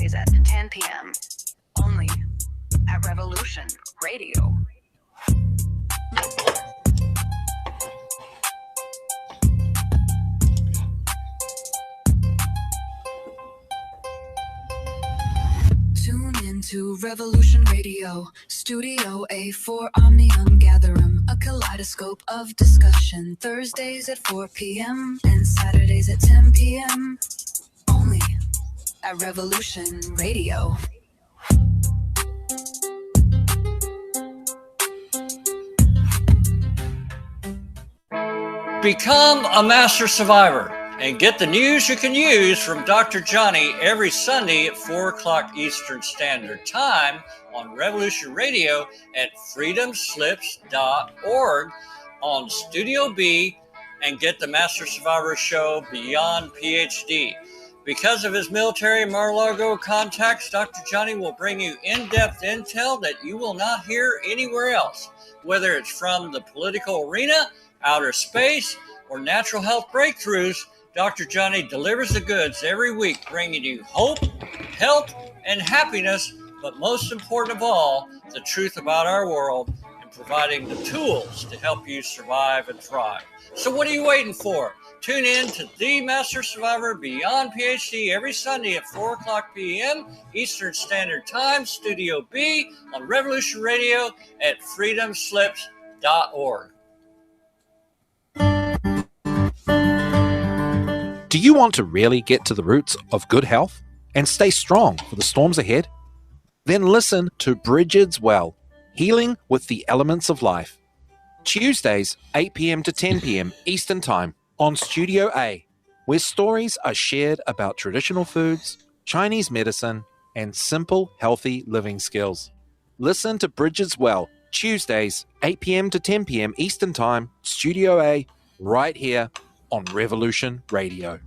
Tuesdays at 10 p.m. Only at Revolution Radio. Tune into Revolution Radio, Studio A for Omnium Gatherum, a kaleidoscope of discussion. Thursdays at 4 p.m. and Saturdays at 10 p.m. Only at Revolution Radio. Become a master survivor and get the news you can use from Dr. Johnny every Sunday at 4 o'clock Eastern Standard Time on Revolution Radio at freedomslips.org on Studio B, and get the Master Survivor Show Beyond PhD. Because of his military Mar-a-Lago contacts, Dr. Johnny will bring you in-depth intel that you will not hear anywhere else, whether it's from the political arena, outer space, or natural health breakthroughs. Dr. Johnny delivers the goods every week, bringing you hope, health, and happiness, but most important of all, the truth about our world and providing the tools to help you survive and thrive. So what are you waiting for? Tune in to The Master Survivor Beyond PhD every Sunday at 4 o'clock p.m. Eastern Standard Time, Studio B, on Revolution Radio at freedomslips.org. Do you want to really get to the roots of good health and stay strong for the storms ahead? Then listen to Bridget's Well, Healing with the Elements of Life. Tuesdays, 8 p.m. to 10 p.m. Eastern Time on Studio A, where stories are shared about traditional foods, Chinese medicine, and simple, healthy living skills. Listen to Bridget's Well, Tuesdays, 8 p.m. to 10 p.m. Eastern Time, Studio A, right here on Revolution Radio.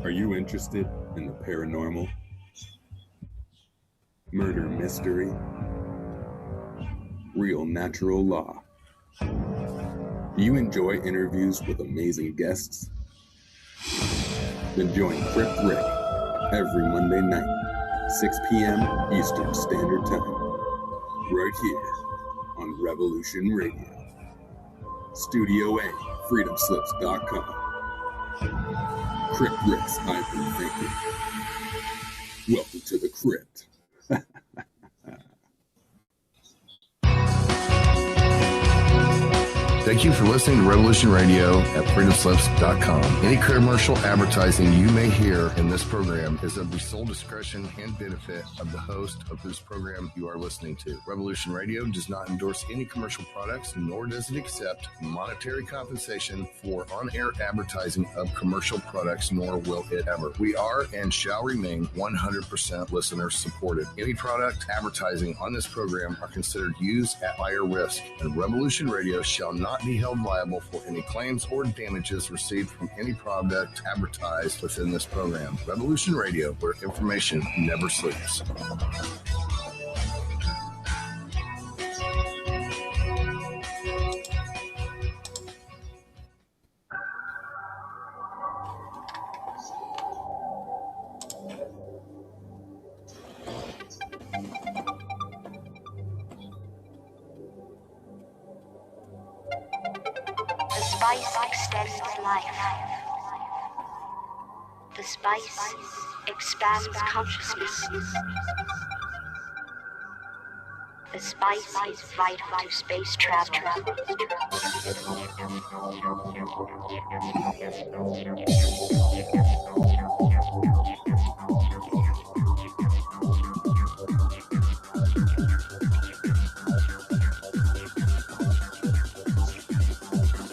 Are you interested in the paranormal, murder mystery, real natural law? Do you enjoy interviews with amazing guests? Then join Crypt Rick every Monday night, 6 p.m. Eastern Standard Time, right here on Revolution Radio. Studio A, freedomslips.com. Crypt Rick's I've been thinking. Welcome to the Crypt. Thank you for listening to Revolution Radio at freedomslips.com. Any commercial advertising you may hear in this program is of the sole discretion and benefit of the host of whose program you are listening to. Revolution Radio does not endorse any commercial products, nor does it accept monetary compensation for on-air advertising of commercial products, nor will it ever. We are and shall remain 100% listener supported. Any product advertising on this program are considered used at higher risk, and Revolution Radio shall not be held liable for any claims or damages received from any product advertised within this program. Revolution Radio, where information never sleeps. spice extends life. The spice expands consciousness. The spice is vital to space travel.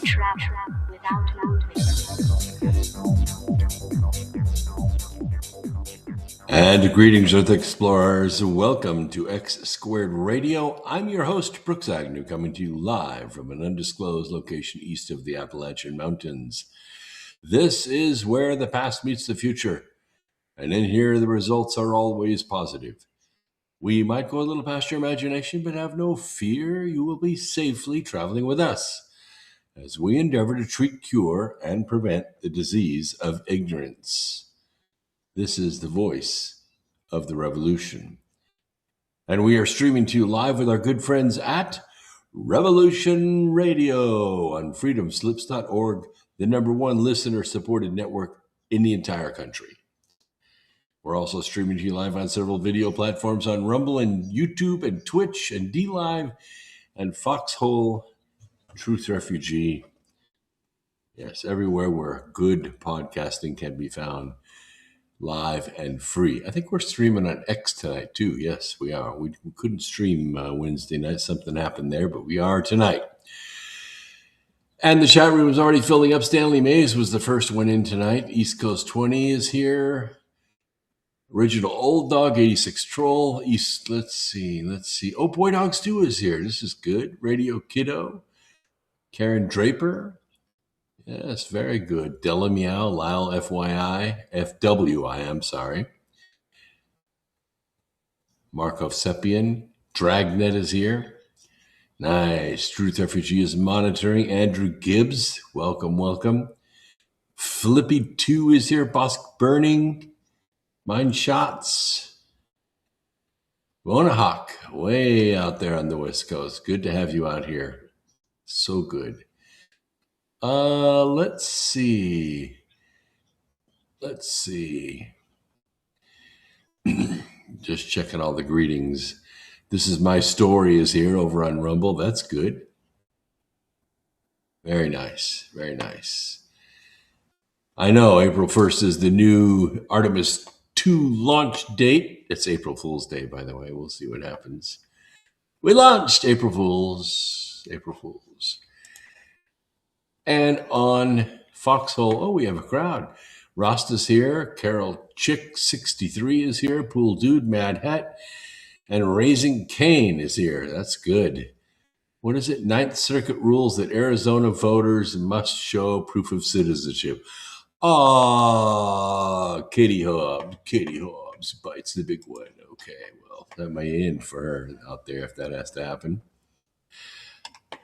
Travel without boundaries. And greetings, Earth Explorers. Welcome to X Squared Radio. I'm your host, Brooks Agnew, coming to you live from an undisclosed location east of the Appalachian Mountains. This is where the past meets the future. And in here, the results are always positive. We might go a little past your imagination, but have no fear. You will be safely traveling with us as we endeavor to treat, cure, and prevent the disease of ignorance. This is the voice of the revolution. And we are streaming to you live with our good friends at Revolution Radio on freedomslips.org, the #1 listener-supported network in the entire country. We're also streaming to you live on several video platforms on Rumble and YouTube and Twitch and DLive and Foxhole, Truth Refugee. Yes, everywhere where good podcasting can be found, live and free. I think we're streaming on X tonight too. Yes, we are. We couldn't stream Wednesday night. Something happened there, but we are tonight. And the chat room is already filling up. Stanley Mays was the first one in tonight. East Coast 20 is here. Original Old Dog, 86 Troll. East, let's see. Oh, Boy Dog Stew is here. This is good. Radio Kiddo. Karen Draper. Yes, very good. Della Meow, Lyle FWI, I'm sorry. Markov Sepian. Dragnet is here. Nice. Truth Refugee is monitoring. Andrew Gibbs. Welcome. Flippy2 is here. Bosk Burning. Mine Shots. Monahawk, way out there on the West Coast. Good to have you out here. So good. Let's see. Just checking all the greetings. This is My Story is here over on Rumble. That's good. Very nice. I know April 1st is the new Artemis 2 launch date. It's April Fool's Day, by the way. We'll see what happens. We launched April Fools. And on Foxhole, we have a crowd. Rasta's here. Carol Chick 63 is here. Pool Dude, Mad Hat, and Raising Cane is here. That's good. What is it? Ninth Circuit rules that Arizona voters must show proof of citizenship. Kitty Hobbs bites the big one. Okay, well, that may end for her out there if that has to happen.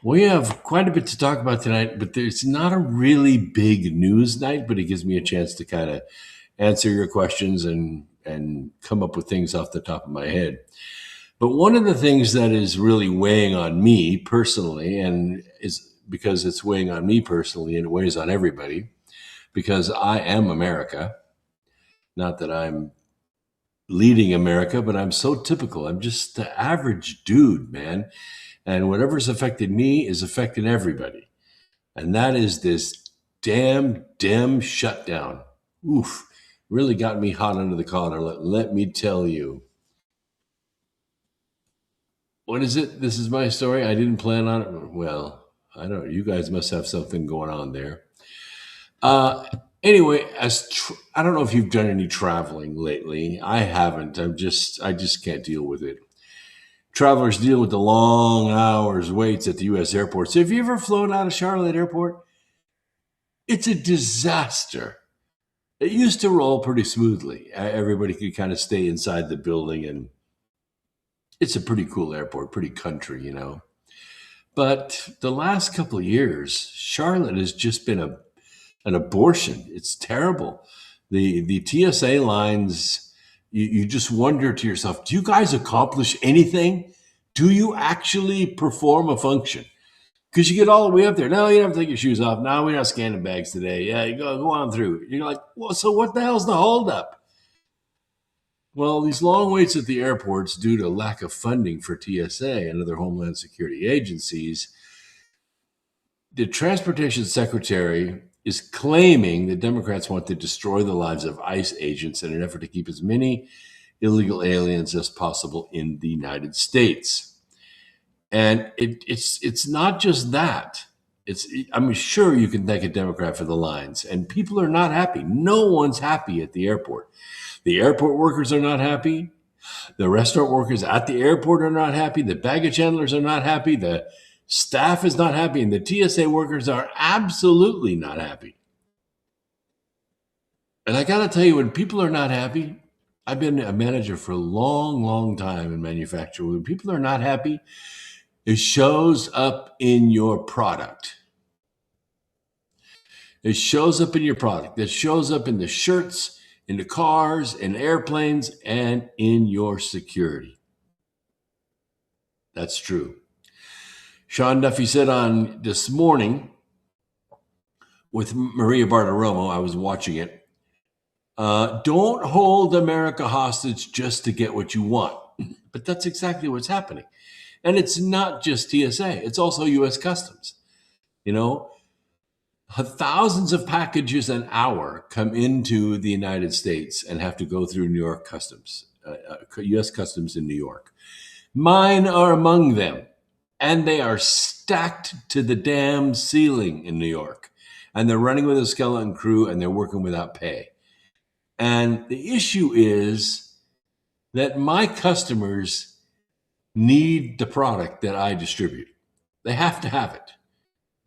We have quite a bit to talk about tonight, but it's not a really big news night, but it gives me a chance to kind of answer your questions and come up with things off the top of my head. But one of the things that is really weighing on me personally, and is because it's weighing on me personally and it weighs on everybody, because I am America. Not that I'm leading America, but I'm so typical. I'm just the average dude, man. And whatever's affected me is affecting everybody. And that is this damn shutdown. Oof, really got me hot under the collar. Let me tell you. What is it? This is my story. I didn't plan on it. Well, I don't know. You guys must have something going on there. Anyway, I don't know if you've done any traveling lately. I haven't. I just can't deal with it. Travelers deal with the long hours, waits at the U.S. airports. Have you ever flown out of Charlotte Airport? It's a disaster. It used to roll pretty smoothly. Everybody could kind of stay inside the building, and it's a pretty cool airport, pretty country, you know. But the last couple of years, Charlotte has just been an abortion. It's terrible. The TSA lines, you just wonder to yourself, do you guys accomplish anything? Do you actually perform a function? Because you get all the way up there. No, you don't have to take your shoes off. No, we're not scanning bags today. Yeah, you go on through. You're like, well, so what the hell's the holdup? Well, these long waits at the airports due to lack of funding for TSA and other Homeland Security agencies. The Transportation Secretary is claiming that Democrats want to destroy the lives of ICE agents in an effort to keep as many illegal aliens as possible in the United States. And it's not just that. I'm sure you can thank a Democrat for the lines. And people are not happy. No one's happy at the airport. The airport workers are not happy. The restaurant workers at the airport are not happy. The baggage handlers are not happy. The staff is not happy. And the TSA workers are absolutely not happy. And I got to tell you, when people are not happy, I've been a manager for a long, long time in manufacturing. When people are not happy, it shows up in your product. It shows up in your product. It shows up in the shirts, in the cars, in airplanes, and in your security. That's true. Sean Duffy said on this morning with Maria Bartiromo, I was watching it, don't hold America hostage just to get what you want. But that's exactly what's happening. And it's not just TSA, it's also U.S. Customs. You know, thousands of packages an hour come into the United States and have to go through New York Customs, U.S. Customs in New York. Mine are among them, and they are stacked to the damn ceiling in New York. And they're running with a skeleton crew, and they're working without pay. And the issue is that my customers need the product that I distribute. They have to have it.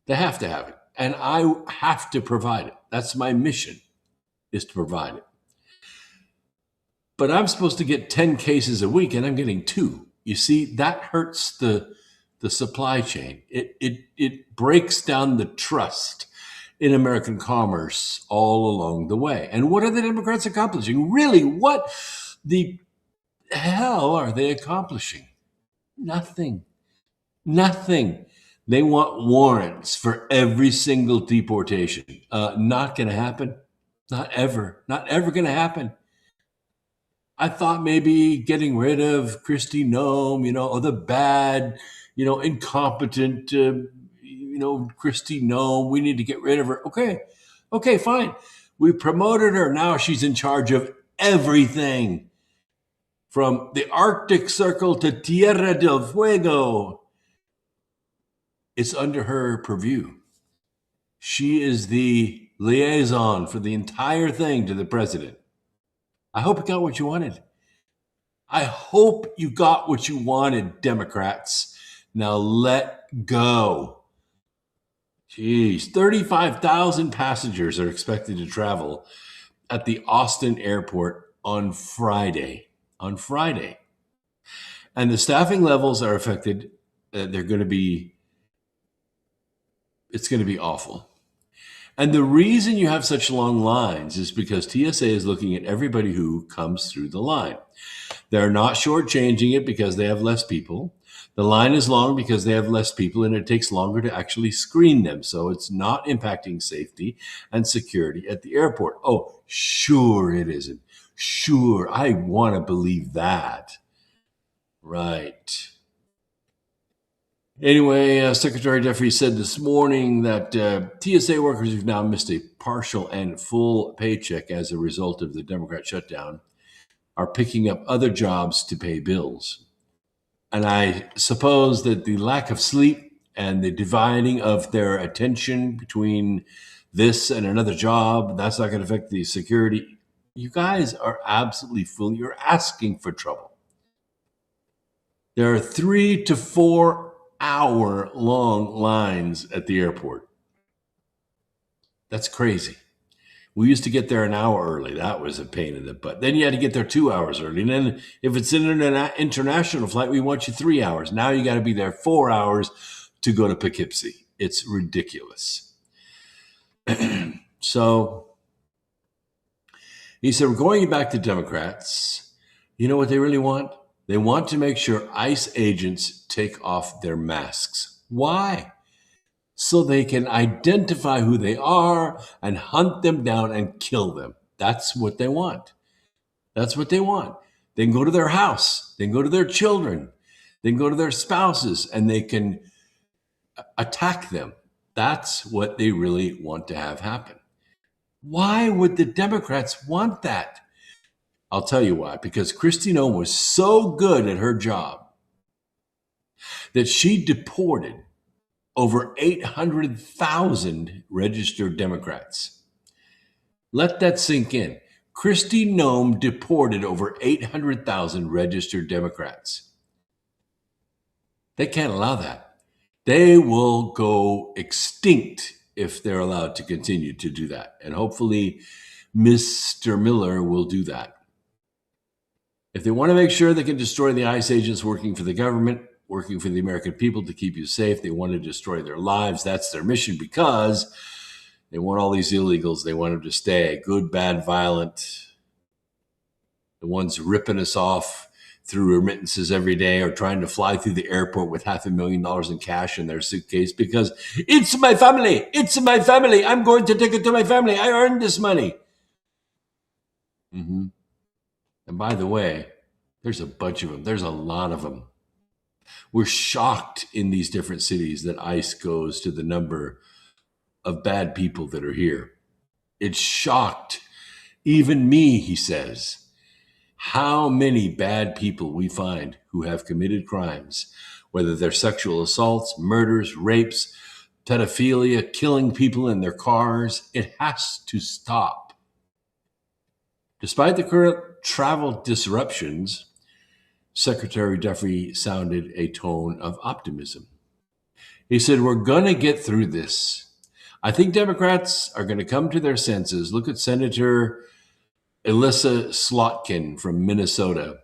They have to have it. And I have to provide it. That's my mission, is to provide it. But I'm supposed to get 10 cases a week, and I'm getting 2. You see, that hurts the supply chain. It breaks down the trust in American commerce all along the way. And what are the Democrats accomplishing? Really, what the hell are they accomplishing? Nothing. Nothing. They want warrants for every single deportation. Not going to happen. Not ever. Not ever going to happen. I thought maybe getting rid of Kristi Noem, or the bad, incompetent, Kristi Noem. We need to get rid of her. Okay, fine. We promoted her. Now she's in charge of everything, from the Arctic Circle to Tierra del Fuego. It's under her purview. She is the liaison for the entire thing to the president. I hope you got what you wanted. I hope you got what you wanted, Democrats. Now let go. Jeez, 35,000 passengers are expected to travel at the Austin airport on Friday. And the staffing levels are affected. It's going to be awful. And the reason you have such long lines is because TSA is looking at everybody who comes through the line. They're not shortchanging it because they have less people. The line is long because they have less people, and it takes longer to actually screen them. So it's not impacting safety and security at the airport. Oh, sure it isn't. Sure, I want to believe that. Right. Anyway, Secretary Duffy said this morning that TSA workers who've now missed a partial and full paycheck as a result of the Democrat shutdown are picking up other jobs to pay bills. And I suppose that the lack of sleep and the dividing of their attention between this and another job, that's not going to affect the security. You guys are absolutely fool. You're asking for trouble. There are 3 to 4 hour long lines at the airport. That's crazy. We used to get there an hour early. That was a pain in the butt. Then you had to get there 2 hours early. And then if it's an international flight, we want you 3 hours. Now you got to be there 4 hours to go to Poughkeepsie. It's ridiculous. So he said, we're going back to Democrats. You know what they really want? They want to make sure ICE agents take off their masks. Why? So they can identify who they are and hunt them down and kill them. That's what they want. That's what they want. They can go to their house. They can go to their children. They can go to their spouses, and they can attack them. That's what they really want to have happen. Why would the Democrats want that? I'll tell you why. Because Kristi Noem was so good at her job that she deported over 800,000 registered Democrats. Let that sink in. Kristi Noem deported over 800,000 registered Democrats. They can't allow that. They will go extinct if they're allowed to continue to do that. And hopefully Mr. Miller will do that. If they want to make sure they can destroy the ICE agents working for the government, working for the American people to keep you safe, they want to destroy their lives. That's their mission, because they want all these illegals. They want them to stay good, bad, violent. The ones ripping us off through remittances every day, or trying to fly through the airport with $500,000 in cash in their suitcase because it's my family. It's my family. I'm going to take it to my family. I earned this money. Mm-hmm. And by the way, there's a bunch of them. There's a lot of them. We're shocked in these different cities that ICE goes to the number of bad people that are here. It shocked even me, he says, how many bad people we find who have committed crimes, whether they're sexual assaults, murders, rapes, pedophilia, killing people in their cars. It has to stop. Despite the current travel disruptions, Secretary Duffy sounded a tone of optimism. He said, we're going to get through this. I think Democrats are going to come to their senses. Look at Senator Elissa Slotkin from Minnesota,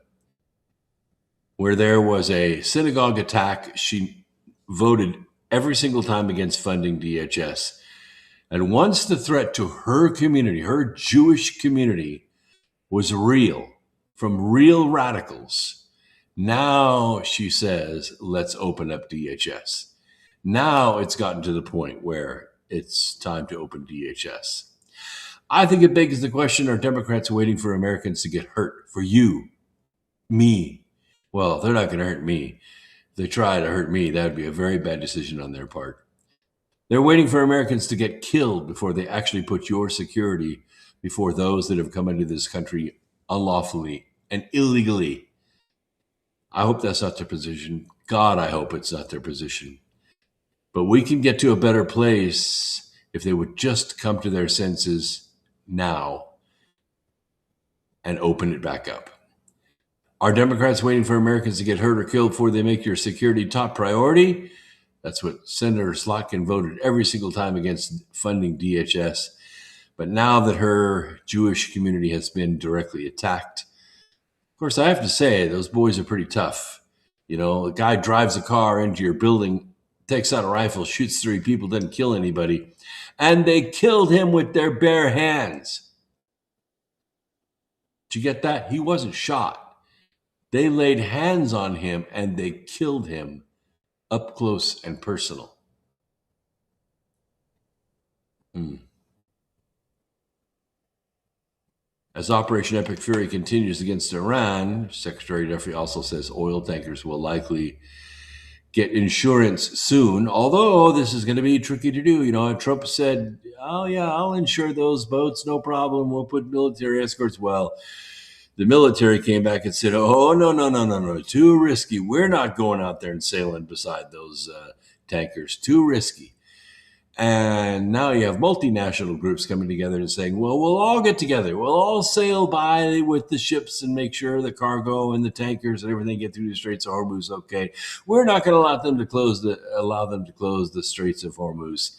where there was a synagogue attack. She voted every single time against funding DHS. And once the threat to her community, her Jewish community, was real, from real radicals, now she says, let's open up DHS. Now it's gotten to the point where it's time to open DHS. I think it begs the question, are Democrats waiting for Americans to get hurt? For you, me? Well, they're not going to hurt me. If they try to hurt me, that would be a very bad decision on their part. They're waiting for Americans to get killed before they actually put your security before those that have come into this country unlawfully and illegally. I hope that's not their position. God, I hope it's not their position. But we can get to a better place if they would just come to their senses now and open it back up. Are Democrats waiting for Americans to get hurt or killed before they make your security top priority? That's what Senator Slotkin voted every single time against funding DHS. But now that her Jewish community has been directly attacked, of course, I have to say, those boys are pretty tough. You know, a guy drives a car into your building, takes out a rifle, shoots 3 people, doesn't kill anybody. And they killed him with their bare hands. Did you get that? He wasn't shot. They laid hands on him and they killed him up close and personal. As Operation Epic Fury continues against Iran, Secretary Duffy also says oil tankers will likely get insurance soon, although this is going to be tricky to do. You know, Trump said, oh yeah, I'll insure those boats, no problem. We'll put military escorts. Well, the military came back and said, oh, no, too risky. We're not going out there and sailing beside those tankers, too risky. And now you have multinational groups coming together and saying, well, we'll all get together. We'll all sail by with the ships and make sure the cargo and the tankers and everything get through the Straits of Hormuz okay. We're not going to allow them to close the Straits of Hormuz.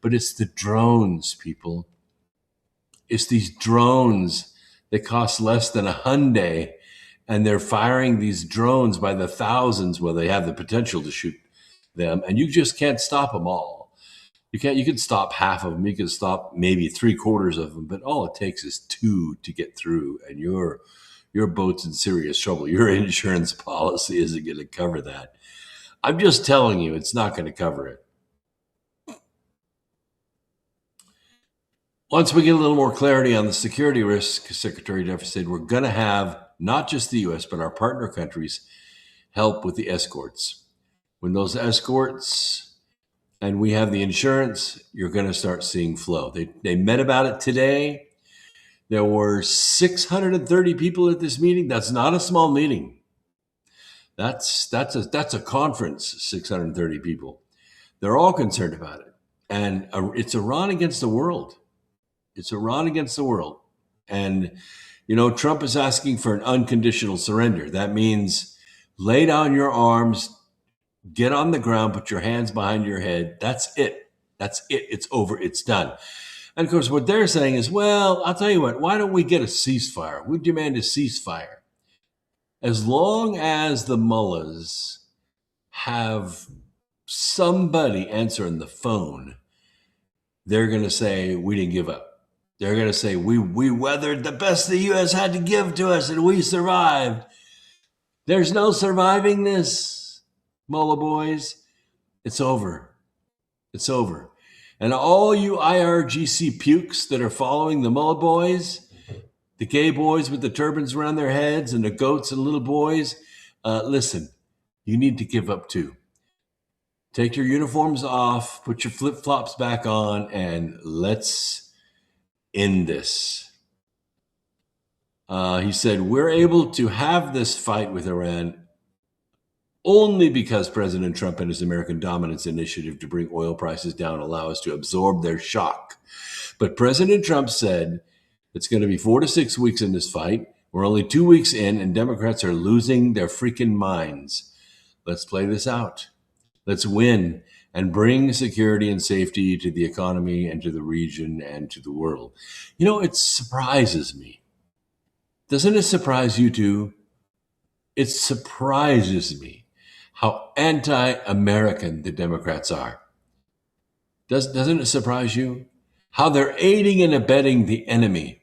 But it's the drones, people. It's these drones that cost less than $100, and they're firing these drones by the thousands. Well, they have the potential to shoot them, and you just can't stop them all. You can stop half of them. You can stop maybe 3/4 of them, but all it takes is 2 to get through, and your boat's in serious trouble. Your insurance policy isn't going to cover that. I'm just telling you, it's not going to cover it. Once we get a little more clarity on the security risk, Secretary Duffy said, we're going to have not just the U.S., but our partner countries help with the escorts. When those escorts and we have the insurance, you're going to start seeing flow. They met about it today. There were 630 people at this meeting. That's not a small meeting. That's a conference, 630 people. They're all concerned about it. And it's Iran against the world. It's Iran against the world. And, you know, Trump is asking for an unconditional surrender. That means lay down your arms, get on the ground, put your hands behind your head. That's it. That's it. It's over. It's done. And of course, what they're saying is, well, I'll tell you what, why don't we get a ceasefire? We demand a ceasefire. As long as the mullahs have somebody answering the phone, they're going to say, we didn't give up. They're going to say, we weathered the best the U.S. had to give to us and we survived. There's no surviving this, mullah boys. It's over. It's over. And all you IRGC pukes that are following the mullah boys, the gay boys with the turbans around their heads and the goats and little boys, listen, you need to give up too. Take your uniforms off, put your flip-flops back on, and let's end this. He said, we're able to have this fight with Iran only because President Trump and his American dominance initiative to bring oil prices down allow us to absorb their shock. But President Trump said it's going to be 4 to 6 weeks in this fight. We're only 2 weeks in, and Democrats are losing their freaking minds. Let's play this out. Let's win and bring security and safety to the economy and to the region and to the world. You know, it surprises me. Doesn't it surprise you too? It surprises me how anti-American the Democrats are. Doesn't it surprise you? How they're aiding and abetting the enemy.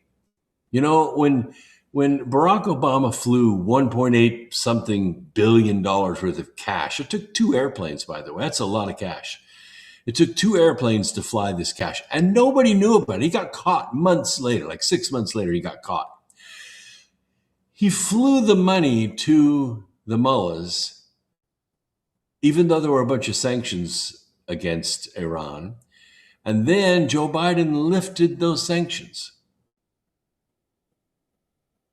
You know, when Barack Obama flew $1.8 something billion worth of cash, it took 2 airplanes, by the way. That's a lot of cash. It took 2 airplanes to fly this cash, and nobody knew about it. He got caught months later, like 6 months later, he got caught. He flew the money to the mullahs, even though there were a bunch of sanctions against Iran. And then Joe Biden lifted those sanctions.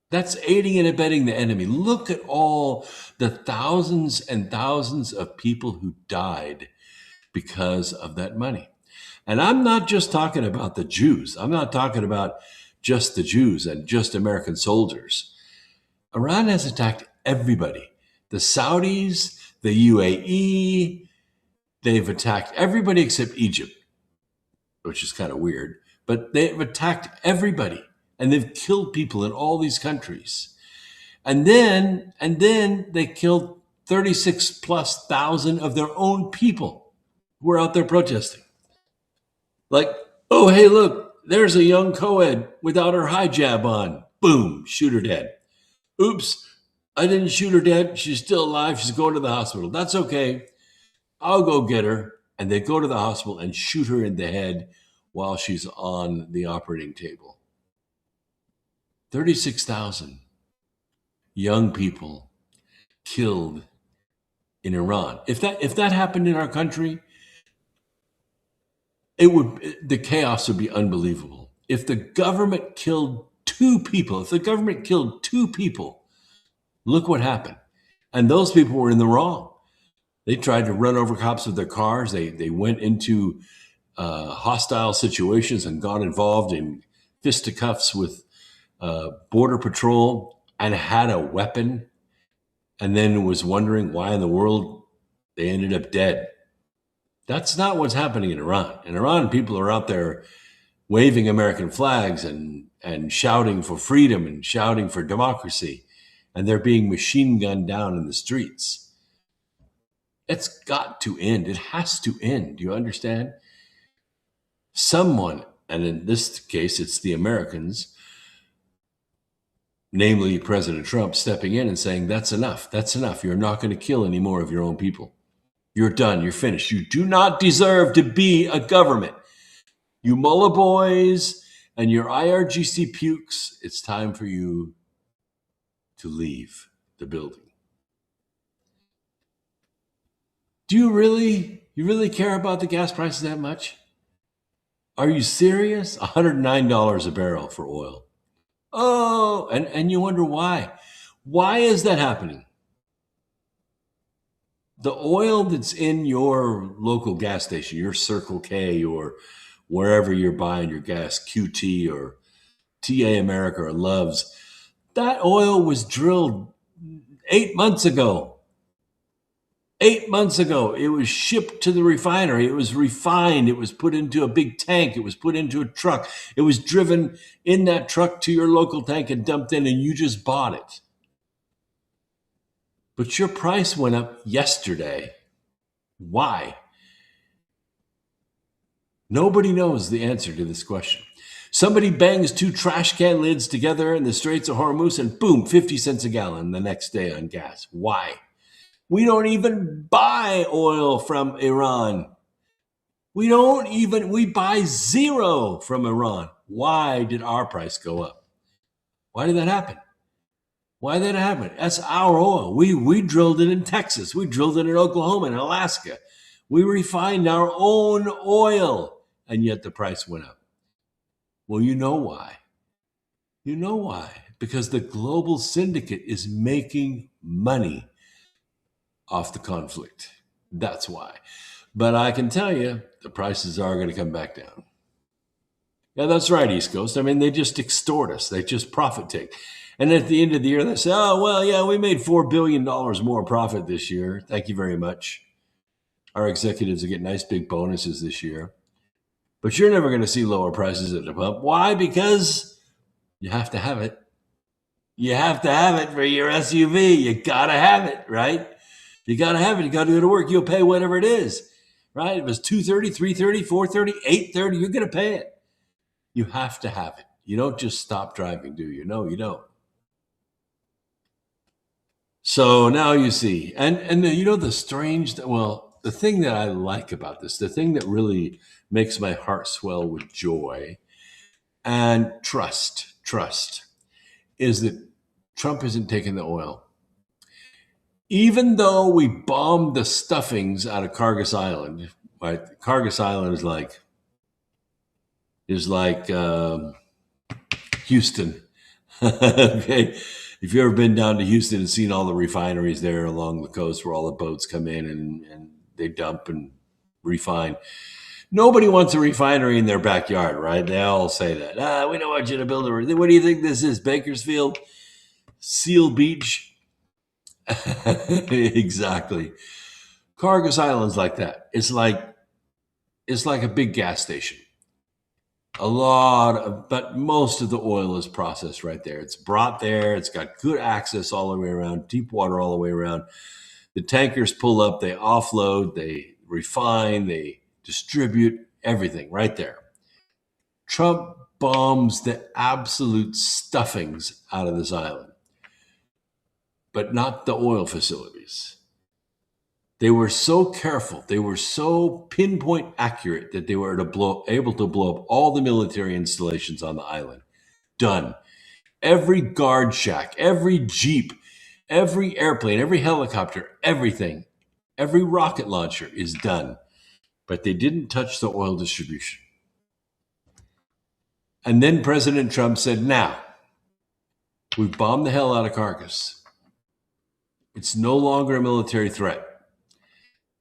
That's aiding and abetting the enemy. Look at all the thousands and thousands of people who died because of that money. And I'm not just talking about the Jews. I'm not talking about just the Jews and just American soldiers. Iran has attacked everybody. The Saudis, the UAE, they've attacked everybody except Egypt, which is kind of weird, but they've attacked everybody and they've killed people in all these countries. And then they killed 36,000+ of their own people who were out there protesting. Like, oh, hey, look, there's a young co-ed without her hijab on. Boom, shoot her dead. Oops, I didn't shoot her dead. She's still alive. She's going to the hospital. That's okay. I'll go get her. And they go to the hospital and shoot her in the head while she's on the operating table. 36,000 young people killed in Iran. If that happened in our country, the chaos would be unbelievable. If the government killed 2 people, look what happened. And those people were in the wrong. They tried to run over cops with their cars. They went into hostile situations and got involved in fisticuffs with Border Patrol and had a weapon, and then was wondering why in the world they ended up dead. That's not what's happening in Iran. In Iran, people are out there waving American flags and shouting for freedom and shouting for democracy, and they're being machine gunned down in the streets. It's got to end. It has to end. Do you understand? Someone, and in this case, it's the Americans, namely President Trump, stepping in and saying, that's enough. That's enough. You're not going to kill any more of your own people. You're done. You're finished. You do not deserve to be a government. You mullah boys and your IRGC pukes, it's time for you to leave the building. Do you really care about the gas prices that much? Are you serious? $109 a barrel for oil. Oh, and you wonder why. Why is that happening? The oil that's in your local gas station, your Circle K or wherever you're buying your gas, QT or TA America or Love's, that oil was drilled 8 months ago. 8 months ago, it was shipped to the refinery. It was refined. It was put into a big tank. It was put into a truck. It was driven in that truck to your local tank and dumped in, and you just bought it. But your price went up yesterday. Why? Nobody knows the answer to this question. Somebody bangs 2 trash can lids together in the Straits of Hormuz, and boom, 50 cents a gallon the next day on gas. Why? We don't even buy oil from Iran. We buy zero from Iran. Why did our price go up? Why did that happen? That's our oil. We drilled it in Texas. We drilled it in Oklahoma and Alaska. We refined our own oil, and yet the price went up. Well, you know why. Because the global syndicate is making money off the conflict. That's why. But I can tell you, the prices are going to come back down. Yeah, that's right, East Coast. I mean, they just extort us. They just profit take. And at the end of the year, they say, oh, well, yeah, we made $4 billion more profit this year. Thank you very much. Our executives will get nice big bonuses this year. But you're never going to see lower prices at the pump. Why? Because you have to have it. You have to have it for your SUV. You got to have it, right? You got to have it. You got to go to work. You'll pay whatever it is, right? It was $230, $330, $430, $830. You're going to pay it. You have to have it. You don't just stop driving, do you? No, you don't. So now you see. And you know the the thing that I like about this, the thing that really makes my heart swell with joy and trust, is that Trump isn't taking the oil. Even though we bombed the stuffings out of Kyrgyz Island, right? Kyrgyz Island is like Houston. Okay, if you've ever been down to Houston and seen all the refineries there along the coast where all the boats come in and they dump and refine. Nobody wants a refinery in their backyard, right? They all say that. We don't want you to build a refinery. What do you think this is, Bakersfield? Seal Beach? Exactly. Kyrgyz Island's like that. It's like a big gas station. But most of the oil is processed right there. It's brought there. It's got good access all the way around, deep water all the way around. The tankers pull up, they offload, they refine, they distribute, everything right there. Trump bombs the absolute stuffings out of this island, but not the oil facilities. They were so careful, they were so pinpoint accurate that they were able to blow up all the military installations on the island. Done. Every guard shack, every Jeep, every airplane, every helicopter, everything, every rocket launcher is done. But they didn't touch the oil distribution. And then President Trump said, now, we've bombed the hell out of Kyrgyz. It's no longer a military threat.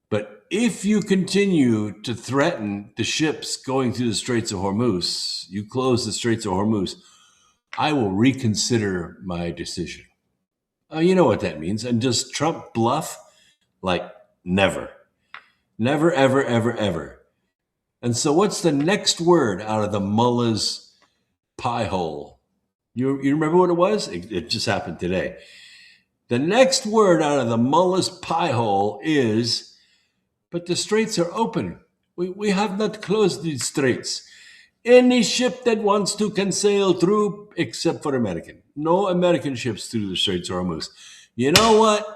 But if you continue to threaten the ships going through the Straits of Hormuz, you close the Straits of Hormuz, I will reconsider my decision. You know what that means. And does Trump bluff? Like, never. Never, ever, ever, ever. And so what's the next word out of the mullah's pie hole? You remember what it was? It just happened today. The next word out of the mullah's pie hole is, but the straits are open. We have not closed these straits. Any ship that wants to can sail through, except for American. No American ships through the Straits of Hormuz. You know what?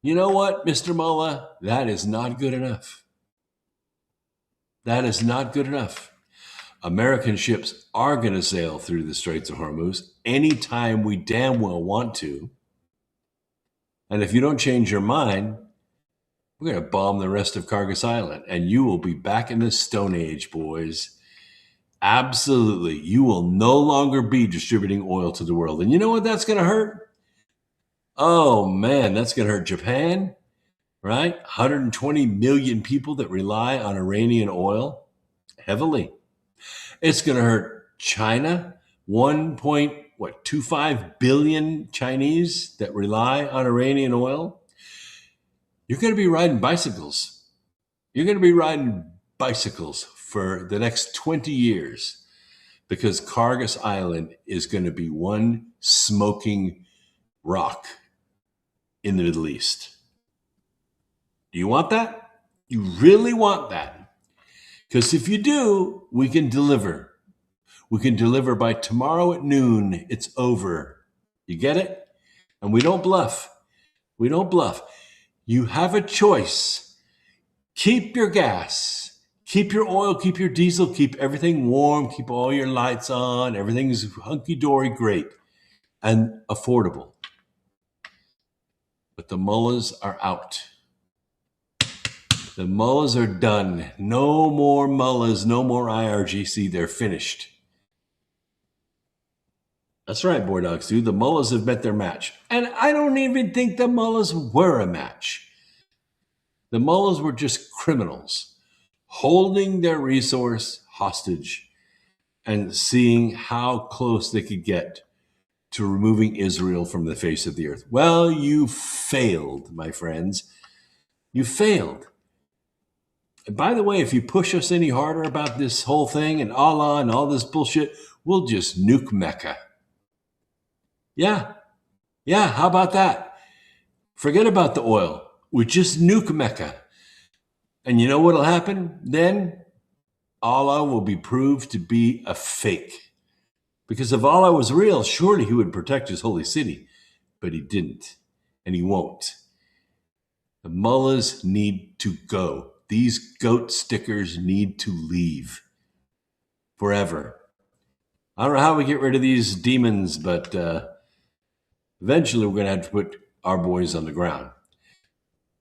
Mr. Mullah? That is not good enough. That is not good enough. American ships are going to sail through the Straits of Hormuz anytime we damn well want to. And if you don't change your mind, we're going to bomb the rest of Kyrgyz Island, and you will be back in the Stone Age, boys. Absolutely. You will no longer be distributing oil to the world. And you know what that's going to hurt? Oh, man, that's going to hurt Japan, right? 120 million people that rely on Iranian oil heavily. It's going to hurt China, 1.25 billion Chinese that rely on Iranian oil. You're going to be riding bicycles. You're going to be riding bicycles for the next 20 years because Kargas Island is going to be one smoking rock in the Middle East. Do you want that? You really want that? Because if you do, we can deliver. We can deliver by tomorrow at noon. It's over. You get it? And we don't bluff. We don't bluff. You have a choice. Keep your gas, keep your oil, keep your diesel, keep everything warm, keep all your lights on. Everything's hunky-dory great and affordable. But the mullahs are out. The mullahs are done. No more mullahs, no more IRGC. They're finished. That's right, Boy Dogs, dude. The mullahs have met their match. And I don't even think the mullahs were a match. The mullahs were just criminals holding their resource hostage and seeing how close they could get to removing Israel from the face of the earth. Well, you failed, my friends. You failed. And by the way, if you push us any harder about this whole thing and Allah and all this bullshit, we'll just nuke Mecca. Yeah. Yeah, how about that? Forget about the oil. We just nuke Mecca. And you know what'll happen then? Allah will be proved to be a fake. Because if Allah was real, surely he would protect his holy city. But he didn't. And he won't. The mullahs need to go. These goat stickers need to leave. Forever. I don't know how we get rid of these demons, but eventually we're going to have to put our boys on the ground.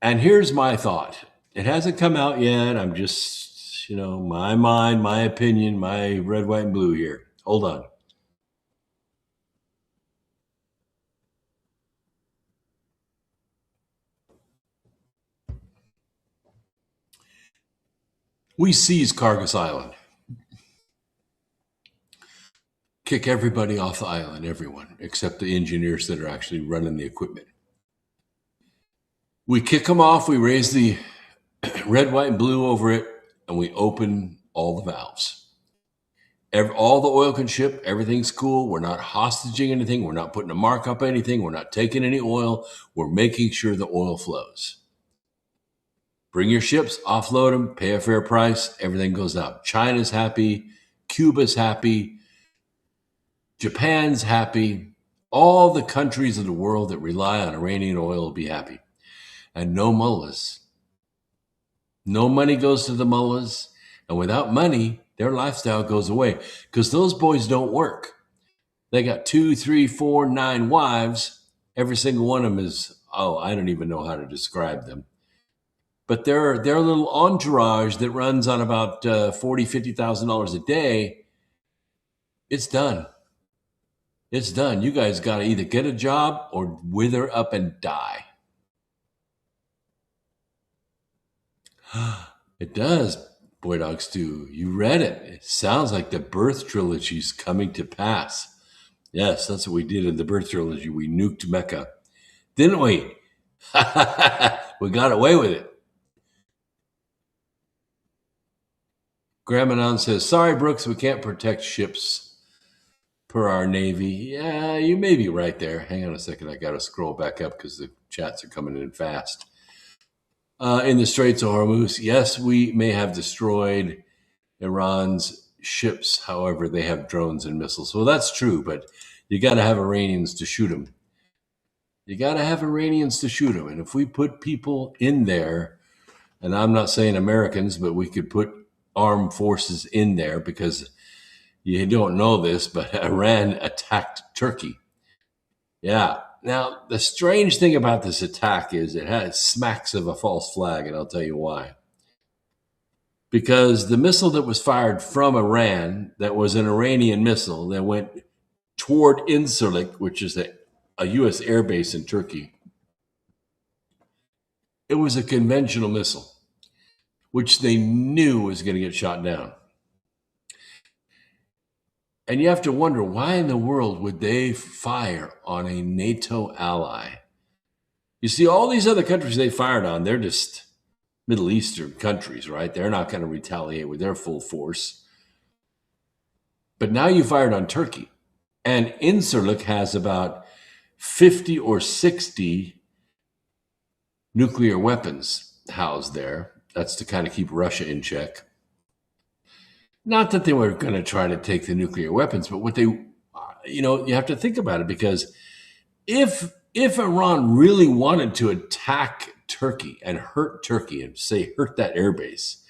And here's my thought. It hasn't come out yet. I'm just, my mind, my opinion, my red, white, and blue here. Hold on. We seize Kargas Island. Kick everybody off the island, everyone, except the engineers that are actually running the equipment. We kick them off, we raise the red, white, and blue over it, and we open all the valves. All the oil can ship, everything's cool. We're not hostaging anything. We're not putting a mark up anything. We're not taking any oil. We're making sure the oil flows. Bring your ships, offload them, pay a fair price, everything goes out. China's happy, Cuba's happy, Japan's happy. All the countries of the world that rely on Iranian oil will be happy. And no mullahs. No money goes to the mullahs. And without money, their lifestyle goes away. Because those boys don't work. They got 2, 3, 4, 9 wives. Every single one of them is, I don't even know how to describe them. But they're a little entourage that runs on about $40,000, $50,000 a day. It's done. It's done. You guys got to either get a job or wither up and die. It does, Boy Dogs 2. You read it. It sounds like the Birth Trilogy is coming to pass. Yes, that's what we did in the Birth Trilogy. We nuked Mecca. Didn't we? We got away with it. Gramanon says, sorry, Brooks, we can't protect ships per our Navy. Yeah, you may be right there. Hang on a second. I got to scroll back up because the chats are coming in fast. In the Straits of Hormuz, yes, we may have destroyed Iran's ships. However, they have drones and missiles. Well, that's true, but you got to have Iranians to shoot them. You got to have Iranians to shoot them. And if we put people in there, and I'm not saying Americans, but we could put armed forces in there because you don't know this, but Iran attacked Turkey. Yeah. Now, the strange thing about this attack is it has smacks of a false flag, and I'll tell you why. Because the missile that was fired from Iran, that was an Iranian missile that went toward Incirlik, which is a U.S. air base in Turkey, it was a conventional missile, which they knew was going to get shot down. And you have to wonder, why in the world would they fire on a NATO ally? You see, all these other countries they fired on, they're just Middle Eastern countries, right? They're not going to retaliate with their full force. But now you fired on Turkey. And Incirlik has about 50 or 60 nuclear weapons housed there. That's to kind of keep Russia in check. Not that they were going to try to take the nuclear weapons, but what they, you have to think about it, because if Iran really wanted to attack Turkey and hurt Turkey and say hurt that airbase,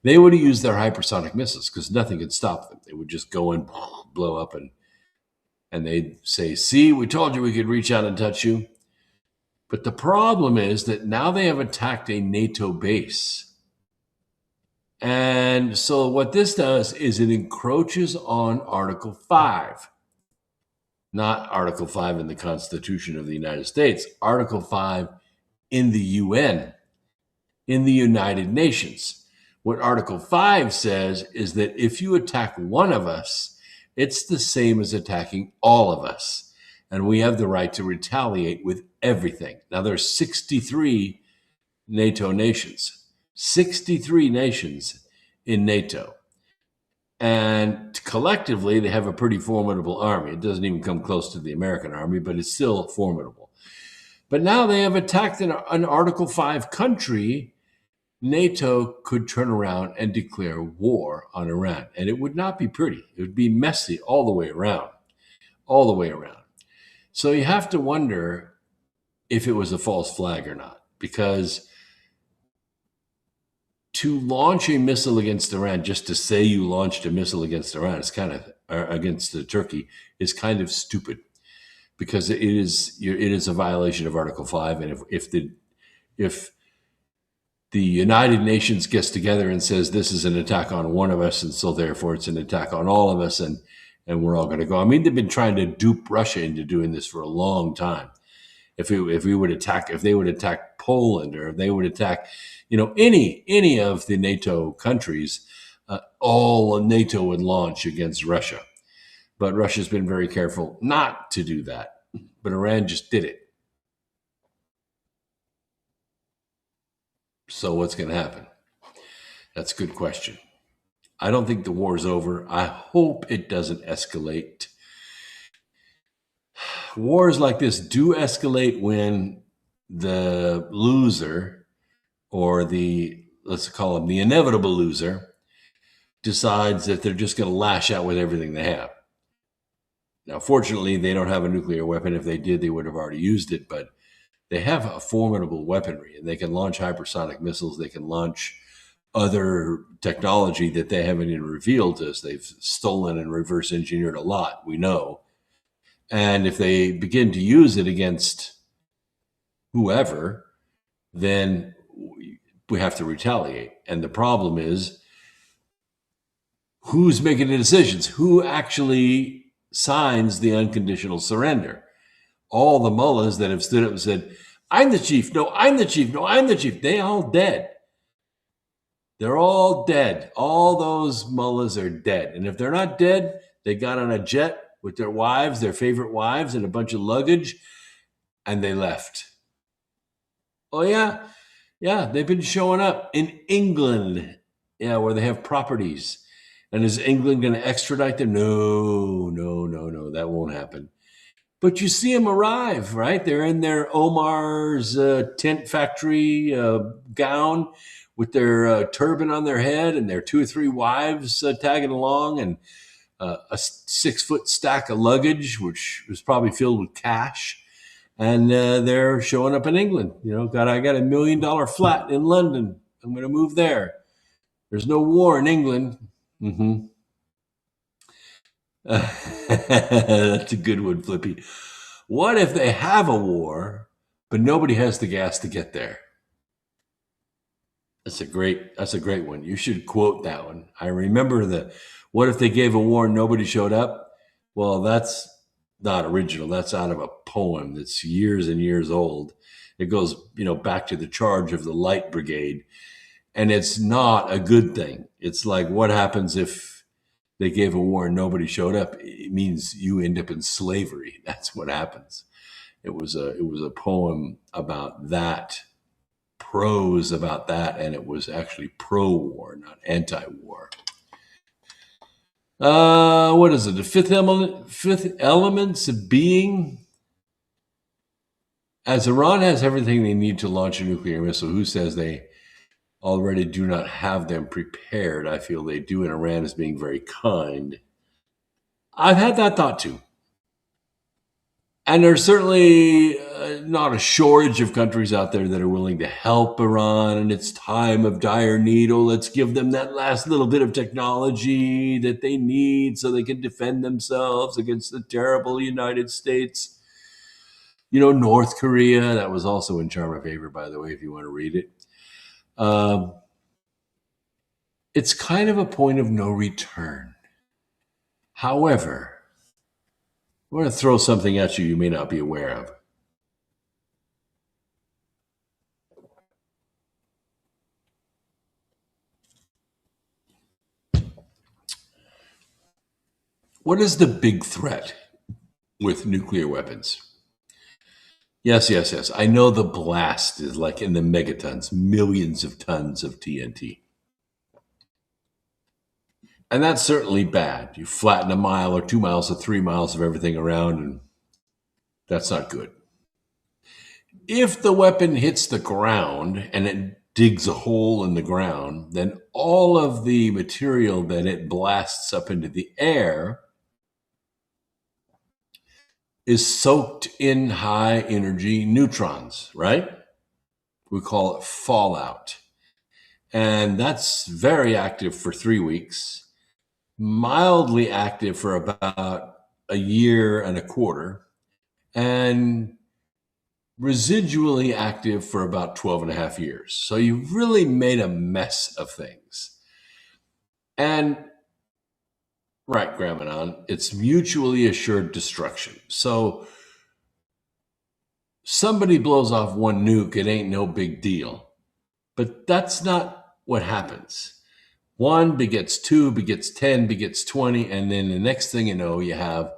they would have used their hypersonic missiles, because nothing could stop them. They would just go and blow up, and they'd say, see, we told you we could reach out and touch you. But the problem is that now they have attacked a NATO base. And so what this does is it encroaches on Article 5. Not Article 5 in the Constitution of the United States, Article 5 in the UN, in the United Nations. What Article 5 says is that if you attack one of us, it's the same as attacking all of us. And we have the right to retaliate with everything. Now, there's 63 NATO nations. 63 nations in NATO. And collectively, they have a pretty formidable army. It doesn't even come close to the American army, but it's still formidable. But now they have attacked an Article 5 country. NATO could turn around and declare war on Iran. And it would not be pretty. It would be messy all the way around. All the way around. So you have to wonder if it was a false flag or not, because to launch a missile against Iran, just to say you launched a missile against Iran, is kind of against Turkey, is kind of stupid, because it is a violation of Article 5. And if the United Nations gets together and says this is an attack on one of us, and so therefore it's an attack on all of us, and we're all going to go. I mean, they've been trying to dupe Russia into doing this for a long time. If they would attack Poland, or if they would attack, any of the NATO countries, all NATO would launch against Russia. But Russia's been very careful not to do that. But Iran just did it. So what's going to happen? That's a good question. I don't think the war is over. I hope it doesn't escalate. Wars like this do escalate when the loser, or let's call him the inevitable loser, decides that they're just going to lash out with everything they have. Now, fortunately, they don't have a nuclear weapon. If they did, they would have already used it, but they have a formidable weaponry, and they can launch hypersonic missiles. They can launch other technology that they haven't even revealed to us. They've stolen and reverse engineered a lot, we know. And if they begin to use it against whoever, then we have to retaliate. And the problem is, who's making the decisions? Who actually signs the unconditional surrender? All the mullahs that have stood up and said, I'm the chief. No, I'm the chief. No, I'm the chief. They all dead. They're all dead. All those mullahs are dead. And if they're not dead, they got on a jet with their wives, their favorite wives, and a bunch of luggage, and they left. Oh, yeah. Yeah, they've been showing up in England, where they have properties. And is England going to extradite them? No, that won't happen. But you see them arrive, right? They're in their Omar's tent factory gown with their turban on their head, and their 2 or 3 wives tagging along, and a 6-foot stack of luggage, which was probably filled with cash. And they're showing up in England. I got a $1 million flat in London. I'm going to move there. There's no war in England. Mm-hmm. That's a good one, Flippy. What if they have a war, but nobody has the gas to get there? That's a great one. You should quote that one. I remember what if they gave a war and nobody showed up? Well, that's not original. That's out of a poem that's years and years old. It goes, back to the charge of the Light Brigade. And it's not a good thing. It's like, what happens if they gave a war and nobody showed up? It means you end up in slavery. That's what happens. It was a poem about that, prose about that, and it was actually pro-war, not anti-war. What is it? The fifth elements of being. As Iran has everything they need to launch a nuclear missile, who says they already do not have them prepared? I feel they do, and Iran is being very kind. I've had that thought too. And there's certainly not a shortage of countries out there that are willing to help Iran in its time of dire need. Oh, let's give them that last little bit of technology that they need so they can defend themselves against the terrible United States. You know, North Korea, that was also in Charm of Favor, by the way, if you want to read it. It's kind of a point of no return. However, I want to throw something at you may not be aware of. What is the big threat with nuclear weapons? Yes. I know the blast is like in the megatons, millions of tons of TNT. And that's certainly bad. You flatten a mile or 2 miles or 3 miles of everything around, and that's not good. If the weapon hits the ground and it digs a hole in the ground, then all of the material that it blasts up into the air is soaked in high energy neutrons, right? We call it fallout. And that's very active for 3 weeks, mildly active for about a year and a quarter, and residually active for about 12 and a half years. So you've really made a mess of things. And, right, Gramanon, it's mutually assured destruction. So somebody blows off one nuke, it ain't no big deal. But that's not what happens. 1 begets 2, begets 10, begets 20, and then the next thing you know, you have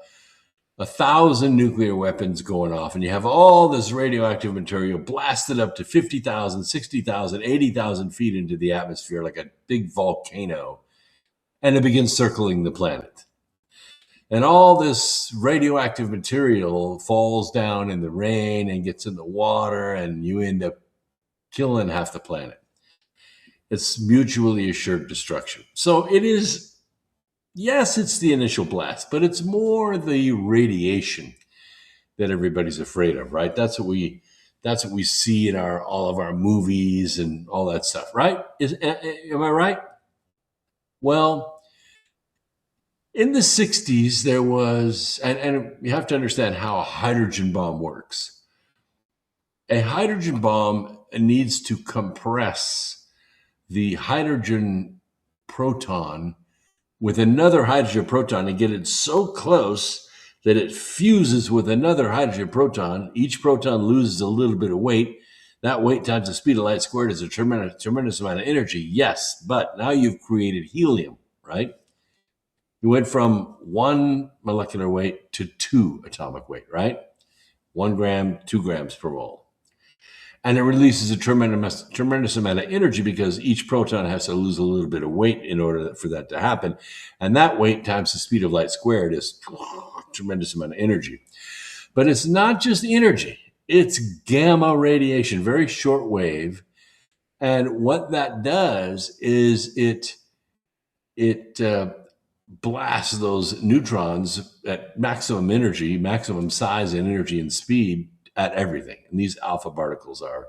1,000 nuclear weapons going off, and you have all this radioactive material blasted up to 50,000, 60,000, 80,000 feet into the atmosphere like a big volcano, and it begins circling the planet. And all this radioactive material falls down in the rain and gets in the water, and you end up killing half the planet. It's mutually assured destruction. So it is, yes, it's the initial blast, but it's more the radiation that everybody's afraid of, right? That's what we see in all of our movies and all that stuff, right? Am I right? Well, in the 60s, there was, and you have to understand how a hydrogen bomb works. A hydrogen bomb needs to compress the hydrogen proton with another hydrogen proton and get it so close that it fuses with another hydrogen proton. Each proton loses a little bit of weight. That weight times the speed of light squared is a tremendous amount of energy. Yes, but now you've created helium, right? You went from 1 molecular weight to 2 atomic weight, right? 1 gram, 2 grams per mole. And it releases a tremendous amount of energy because each proton has to lose a little bit of weight in order for that to happen. And that weight times the speed of light squared is a tremendous amount of energy. But it's not just energy. It's gamma radiation, very short wave. And what that does is it blasts those neutrons at maximum energy, maximum size and energy and speed at everything. And these alpha particles are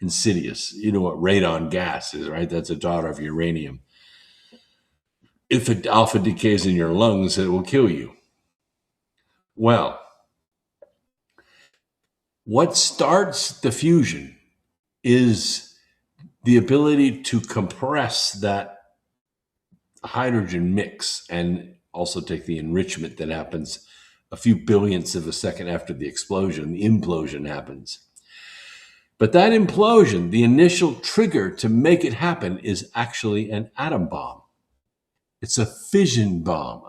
insidious. You know what radon gas is, right? That's a daughter of uranium. If it alpha decays in your lungs, it will kill you. Well, what starts the fusion is the ability to compress that hydrogen mix and also take the enrichment that happens a few billionths of a second after the explosion. The implosion happens. But that implosion, the initial trigger to make it happen, is actually an atom bomb. It's a fission bomb.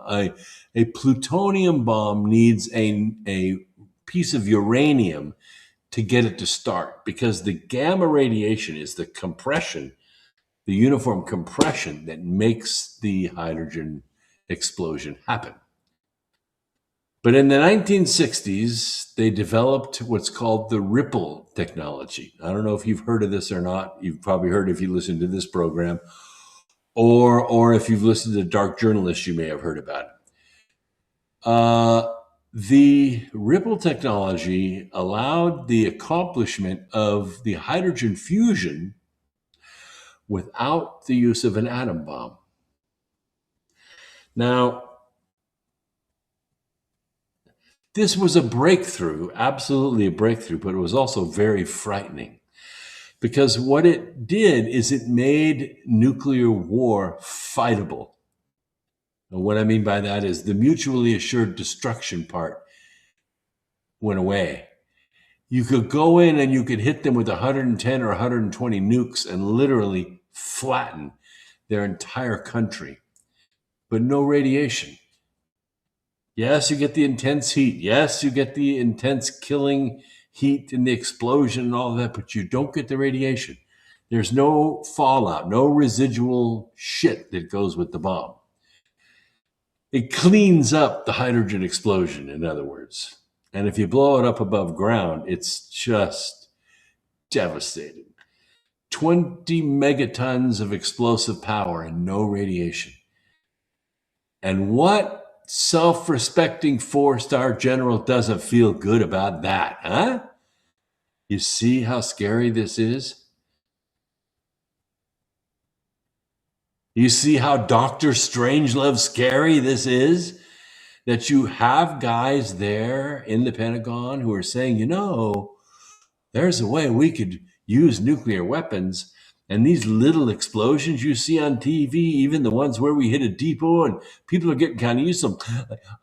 A plutonium bomb needs a piece of uranium to get it to start, because the gamma radiation is the compression, the uniform compression that makes the hydrogen explosion happen. But in the 1960s, they developed what's called the ripple technology. I don't know if you've heard of this or not. You've probably heard if you listen to this program, or if you've listened to Dark Journalists, you may have heard about it. The ripple technology allowed the accomplishment of the hydrogen fusion without the use of an atom bomb. Now, this was a breakthrough, absolutely a breakthrough, but it was also very frightening, because what it did is it made nuclear war fightable. And what I mean by that is the mutually assured destruction part went away. You could go in and you could hit them with 110 or 120 nukes and literally flatten their entire country, but no radiation. Yes, you get the intense heat. Yes, you get the intense killing heat and the explosion and all of that, but you don't get the radiation. There's no fallout, no residual shit that goes with the bomb. It cleans up the hydrogen explosion, in other words. And if you blow it up above ground, it's just devastating. 20 megatons of explosive power and no radiation. And what self-respecting 4-star general doesn't feel good about that, huh? You see how scary this is? You see how Dr. Strangelove scary this is? That you have guys there in the Pentagon who are saying, there's a way we could use nuclear weapons. And these little explosions you see on TV, even the ones where we hit a depot and people are getting kind of used to them.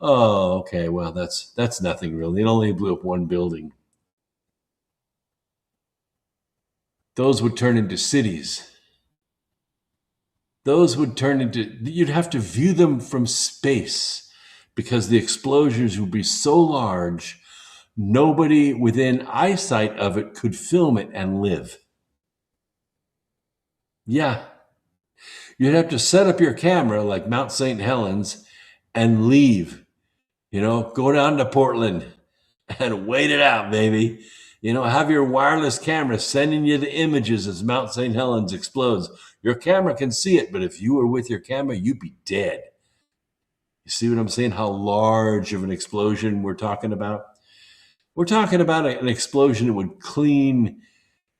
Oh, okay, well, that's nothing really. It only blew up one building. Those would turn into cities. You'd have to view them from space, because the explosions would be so large, nobody within eyesight of it could film it and live. Yeah. You'd have to set up your camera like Mount St. Helens and leave. Go down to Portland and wait it out, baby. Have your wireless camera sending you the images as Mount St. Helens explodes. Your camera can see it, but if you were with your camera, you'd be dead. You see what I'm saying? How large of an explosion we're talking about? We're talking about an explosion that would clean,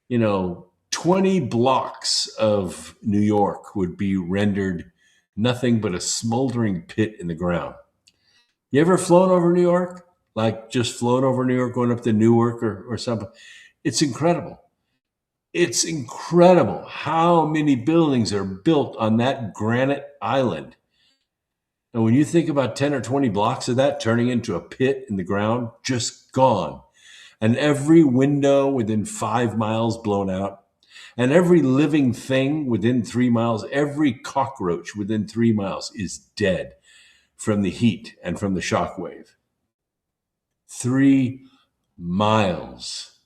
20 blocks of New York would be rendered nothing but a smoldering pit in the ground. You ever flown over New York? Like just flown over New York, going up to Newark or something? It's incredible. It's incredible how many buildings are built on that granite island. And when you think about 10 or 20 blocks of that turning into a pit in the ground, just gone. And every window within 5 miles blown out. And every living thing within 3 miles, every cockroach within 3 miles is dead from the heat and from the shock wave. 3 miles.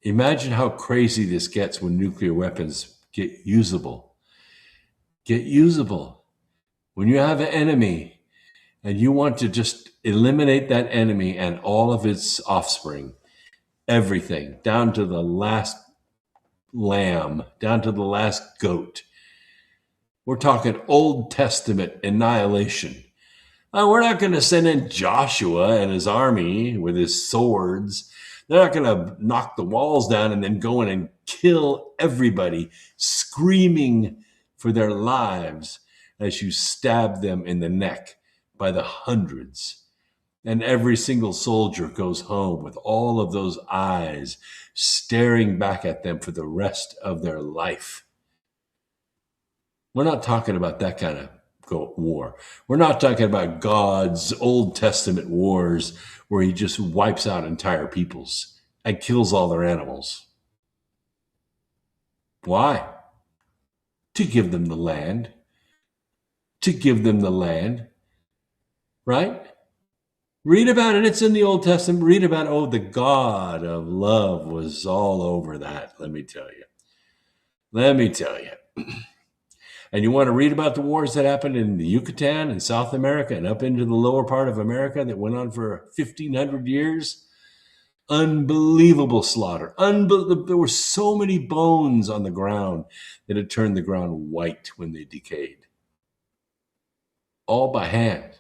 Imagine how crazy this gets when nuclear weapons get usable. When you have an enemy and you want to just eliminate that enemy and all of its offspring, everything, down to the last lamb, down to the last goat. We're talking Old Testament annihilation. We're not going to send in Joshua and his army with his swords. They're not going to knock the walls down and then go in and kill everybody, screaming for their lives as you stab them in the neck by the hundreds. And every single soldier goes home with all of those eyes staring back at them for the rest of their life. We're not talking about that kind of war. We're not talking about God's Old Testament wars where he just wipes out entire peoples and kills all their animals. Why? To give them the land. To give them the land. Right? Read about it. It's in the Old Testament. Read about, the God of love was all over that. Let me tell you. And you want to read about the wars that happened in the Yucatan and South America and up into the lower part of America that went on for 1,500 years? Unbelievable slaughter. There were so many bones on the ground that it turned the ground white when they decayed. All by hand,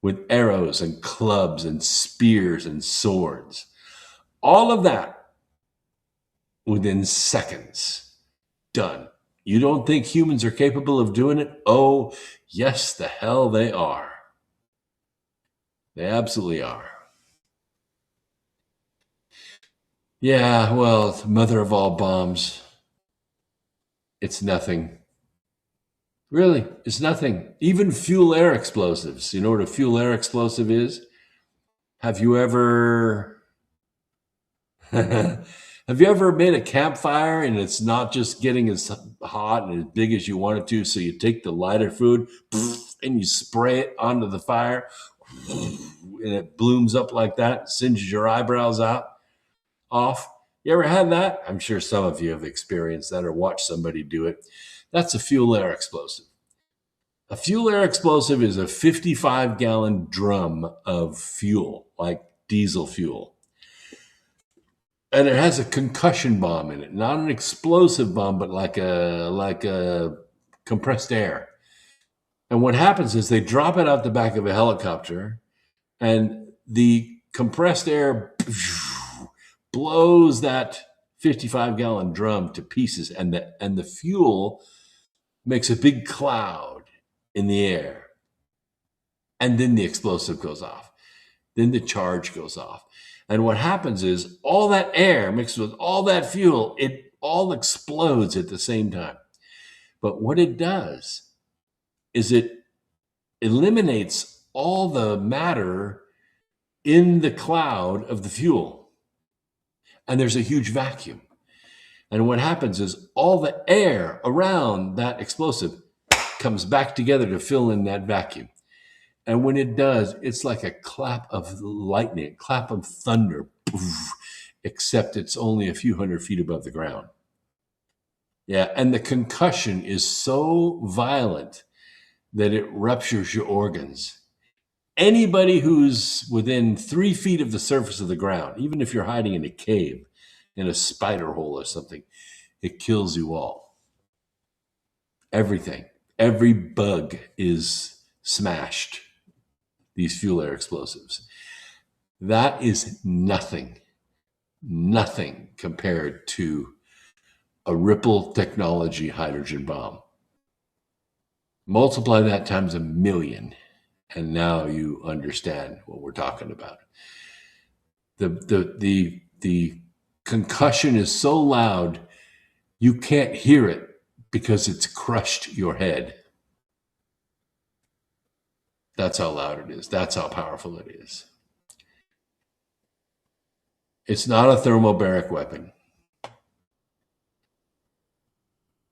with arrows and clubs and spears and swords. All of that within seconds. Done. You don't think humans are capable of doing it? Oh, yes, the hell they are. They absolutely are. Yeah, well, mother of all bombs. It's nothing. Really, it's nothing. Even fuel-air explosives. You know what a fuel-air explosive is? Have you ever made a campfire and it's not just getting as hot and as big as you want it to, so you take the lighter fluid and you spray it onto the fire and it blooms up like that, singes your eyebrows off? You ever had that? I'm sure some of you have experienced that or watched somebody do it. That's a fuel-air explosive. A fuel-air explosive is a 55-gallon drum of fuel, like diesel fuel. And it has a concussion bomb in it, not an explosive bomb, but like a compressed air. And what happens is they drop it out the back of a helicopter, and the compressed air blows that 55-gallon drum to pieces, and the fuel makes a big cloud in the air. And then the explosive goes off. Then the charge goes off. And what happens is all that air mixed with all that fuel, it all explodes at the same time. But what it does is it eliminates all the matter in the cloud of the fuel. And there's a huge vacuum. And what happens is all the air around that explosive comes back together to fill in that vacuum. And when it does, it's like a clap of lightning, a clap of thunder, except it's only a few hundred feet above the ground. Yeah, and the concussion is so violent that it ruptures your organs. Anybody who's within 3 feet of the surface of the ground, even if you're hiding in a cave, in a spider hole or something, it kills you all. Everything. Every bug is smashed. These fuel-air explosives. That is nothing compared to a Ripple technology hydrogen bomb. Multiply that times 1,000,000, and now you understand what we're talking about. The concussion is so loud, you can't hear it because it's crushed your head. That's how loud it is. That's how powerful it is. It's not a thermobaric weapon.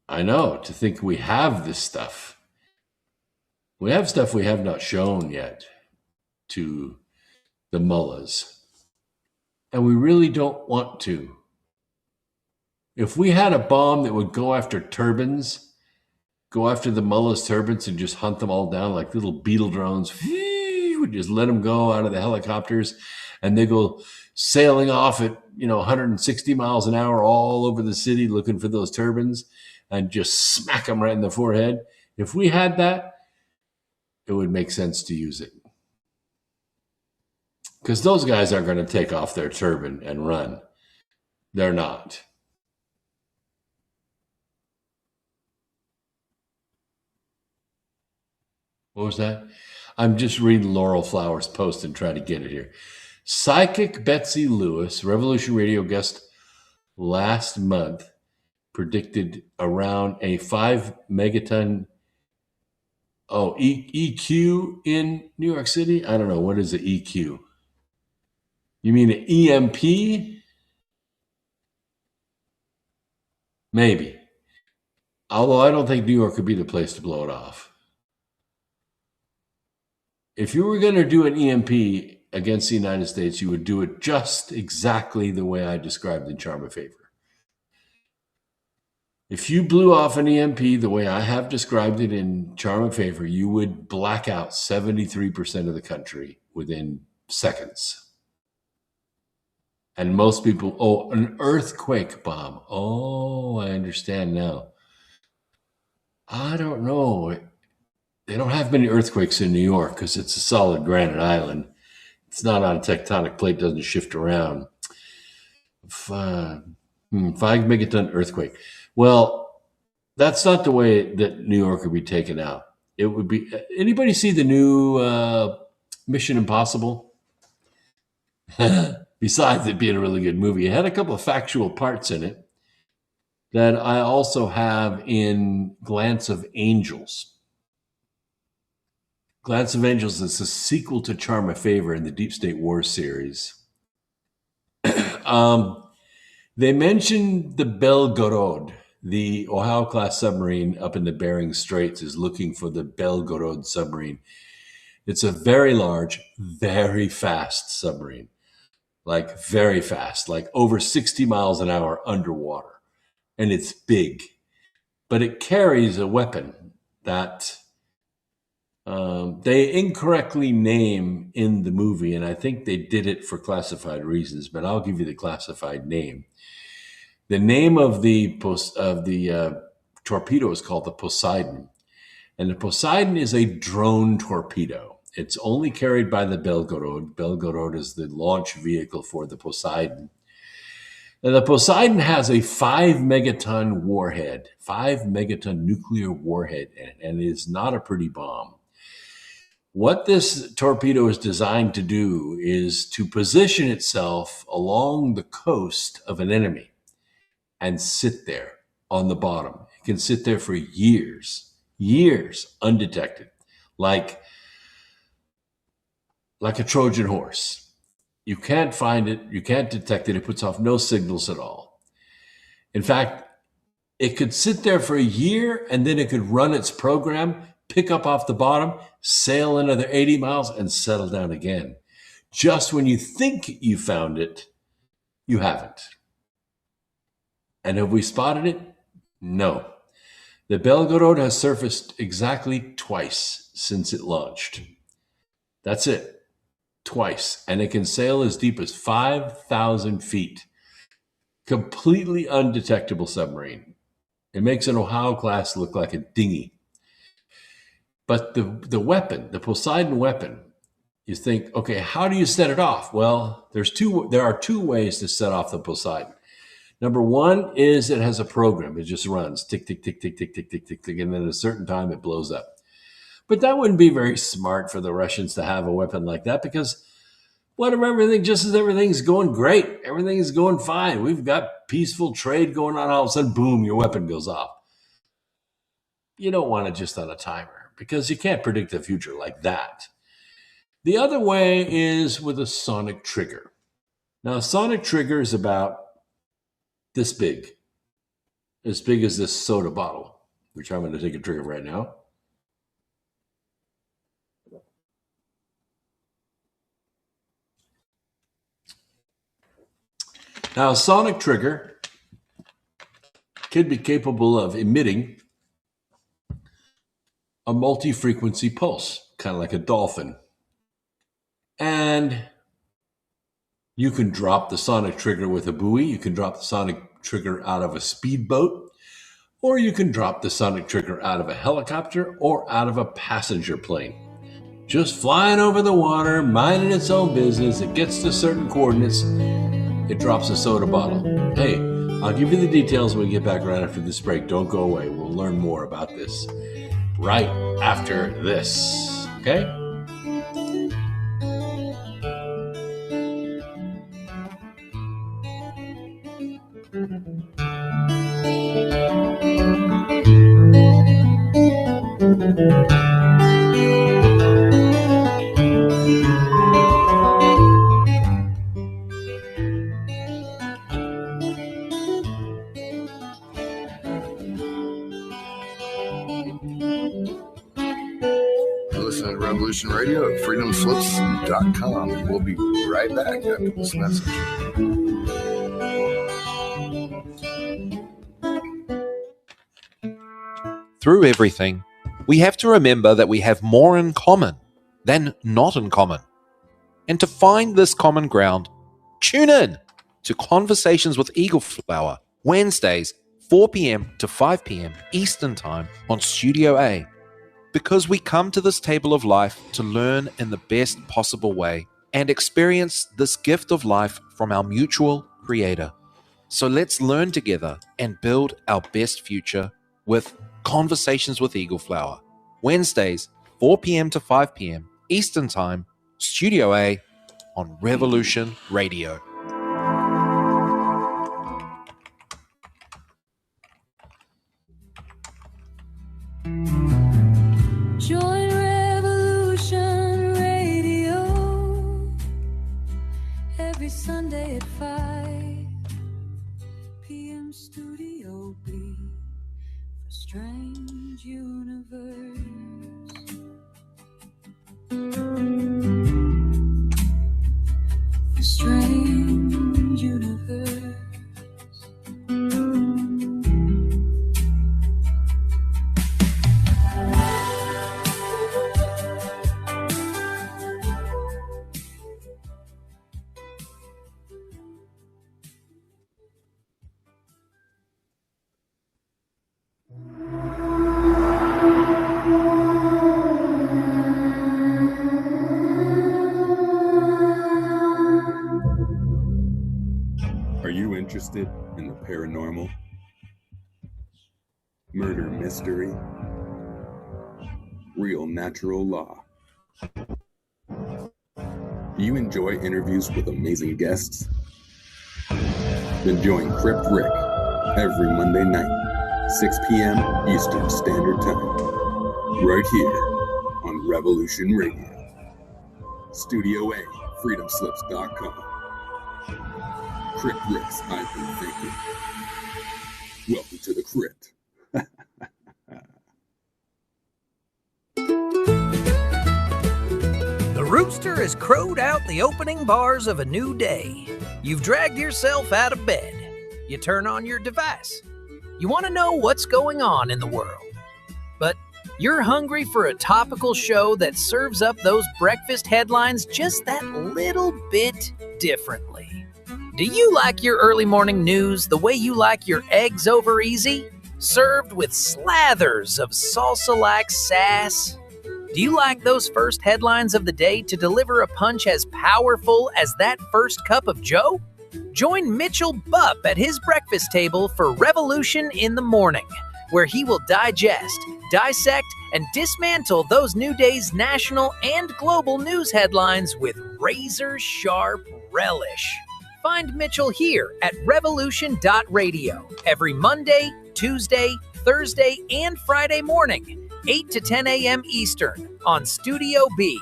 I know, to think we have this stuff. We have stuff we have not shown yet to the mullahs. And we really don't want to. If we had a bomb that would go after turbines, go after the mullahs' turbines and just hunt them all down like little beetle drones, would just let them go out of the helicopters and they go sailing off at 160 miles an hour all over the city looking for those turbines and just smack them right in the forehead. If we had that, it would make sense to use it. Because those guys aren't going to take off their turban and run. They're not. What was that? I'm just reading Laurel Flowers' post and trying to get it here. Psychic Betsy Lewis, Revolution Radio guest last month, predicted around a 5 megaton EQ in New York City. I don't know. What is an EQ? You mean an EMP? Maybe. Although I don't think New York could be the place to blow it off. If you were going to do an EMP against the United States, you would do it just exactly the way I described in Charm of Favor. If you blew off an EMP the way I have described it in Charm of Favor, you would black out 73% of the country within seconds. And most people, oh, an earthquake bomb. Oh, I understand now. I don't know. They don't have many earthquakes in New York because it's a solid granite island. It's not on a tectonic plate, doesn't shift around. 5 megaton earthquake. Well, that's not the way that New York would be taken out. It would be, anybody see the new Mission Impossible? Besides it being a really good movie, it had a couple of factual parts in it that I also have in Glance of Angels. Glance of Angels is a sequel to Charm of Favor in the Deep State War series. They mentioned the Belgorod, the Ohio-class submarine up in the Bering Straits is looking for the Belgorod submarine. It's a very large, very fast submarine, like very fast, like over 60 miles an hour underwater. And it's big, but it carries a weapon that they incorrectly name in the movie, and I think they did it for classified reasons, but I'll give you the classified name. The name of the torpedo is called the Poseidon, and the Poseidon is a drone torpedo. It's only carried by the Belgorod. Belgorod is the launch vehicle for the Poseidon. Now, the Poseidon has a 5 megaton warhead, 5 megaton nuclear warhead, and it is not a pretty bomb. What this torpedo is designed to do is to position itself along the coast of an enemy and sit there on the bottom. It can sit there for years, undetected, like a Trojan horse. You can't find it, you can't detect it, it puts off no signals at all. In fact, it could sit there for a year and then it could run its program, pick up off the bottom, sail another 80 miles, and settle down again. Just when you think you found it, you haven't. And have we spotted it? No. The Belgorod has surfaced exactly twice since it launched. That's it. Twice. And it can sail as deep as 5,000 feet. Completely undetectable submarine. It makes an Ohio class look like a dinghy. But the weapon, the Poseidon weapon, you think, okay, how do you set it off? Well, there are two ways to set off the Poseidon. Number one is it has a program. It just runs tick, tick, tick, tick, tick, tick, tick, tick, tick, and then at a certain time it blows up. But that wouldn't be very smart for the Russians to have a weapon like that because what if everything's going great? Everything is going fine. We've got peaceful trade going on. All of a sudden, boom, your weapon goes off. You don't want it just on a timer because you can't predict the future like that. The other way is with a sonic trigger. Now, a sonic trigger is about this big, as big as this soda bottle, which I'm going to take a trigger right now. Now, a sonic trigger can be capable of emitting a multi-frequency pulse, kind of like a dolphin. And you can drop the sonic trigger with a buoy. You can drop the sonic trigger out of a speedboat, or you can drop the sonic trigger out of a helicopter or out of a passenger plane. Just flying over the water, minding its own business. It gets to certain coordinates. It drops a soda bottle. Hey, I'll give you the details when we get back right after this break. Don't go away. We'll learn more about this right after this. Okay? Revolution Radio at freedomslips.com. We'll be right back after this message. Through everything, we have to remember that we have more in common than not in common. And to find this common ground, tune in to Conversations with Eagle Flower, Wednesdays, 4 p.m. to 5 p.m. Eastern Time on Studio A. Because we come to this table of life to learn in the best possible way and experience this gift of life from our mutual Creator. So let's learn together and build our best future with Conversations with Eagle Flower, Wednesdays, 4 p.m. to 5 p.m. Eastern Time, Studio A on Revolution Radio. Join Revolution Radio every Sunday at 5 p.m. Studio B for Strange Universe. For Strange Universe. Are you interested in the paranormal, murder mystery, real natural law? Do you enjoy interviews with amazing guests? Then join Crypt Rick every Monday night, 6 p.m. Eastern Standard Time, right here on Revolution Radio. Studio A, freedomslips.com. Crypt Rick's I've Been Thinking. Welcome to the Crypt. The rooster has crowed out the opening bars of a new day. You've dragged yourself out of bed. You turn on your device. You want to know what's going on in the world. But you're hungry for a topical show that serves up those breakfast headlines just that little bit differently. Do you like your early morning news the way you like your eggs over easy? Served with slathers of salsa-like sass? Do you like those first headlines of the day to deliver a punch as powerful as that first cup of joe? Join Mitchell Bupp at his breakfast table for Revolution in the Morning, where he will digest, dissect, and dismantle those new day's national and global news headlines with razor-sharp relish. Find Mitchell here at revolution.radio every Monday, Tuesday, Thursday, and Friday morning, 8 to 10 a.m. Eastern on Studio B.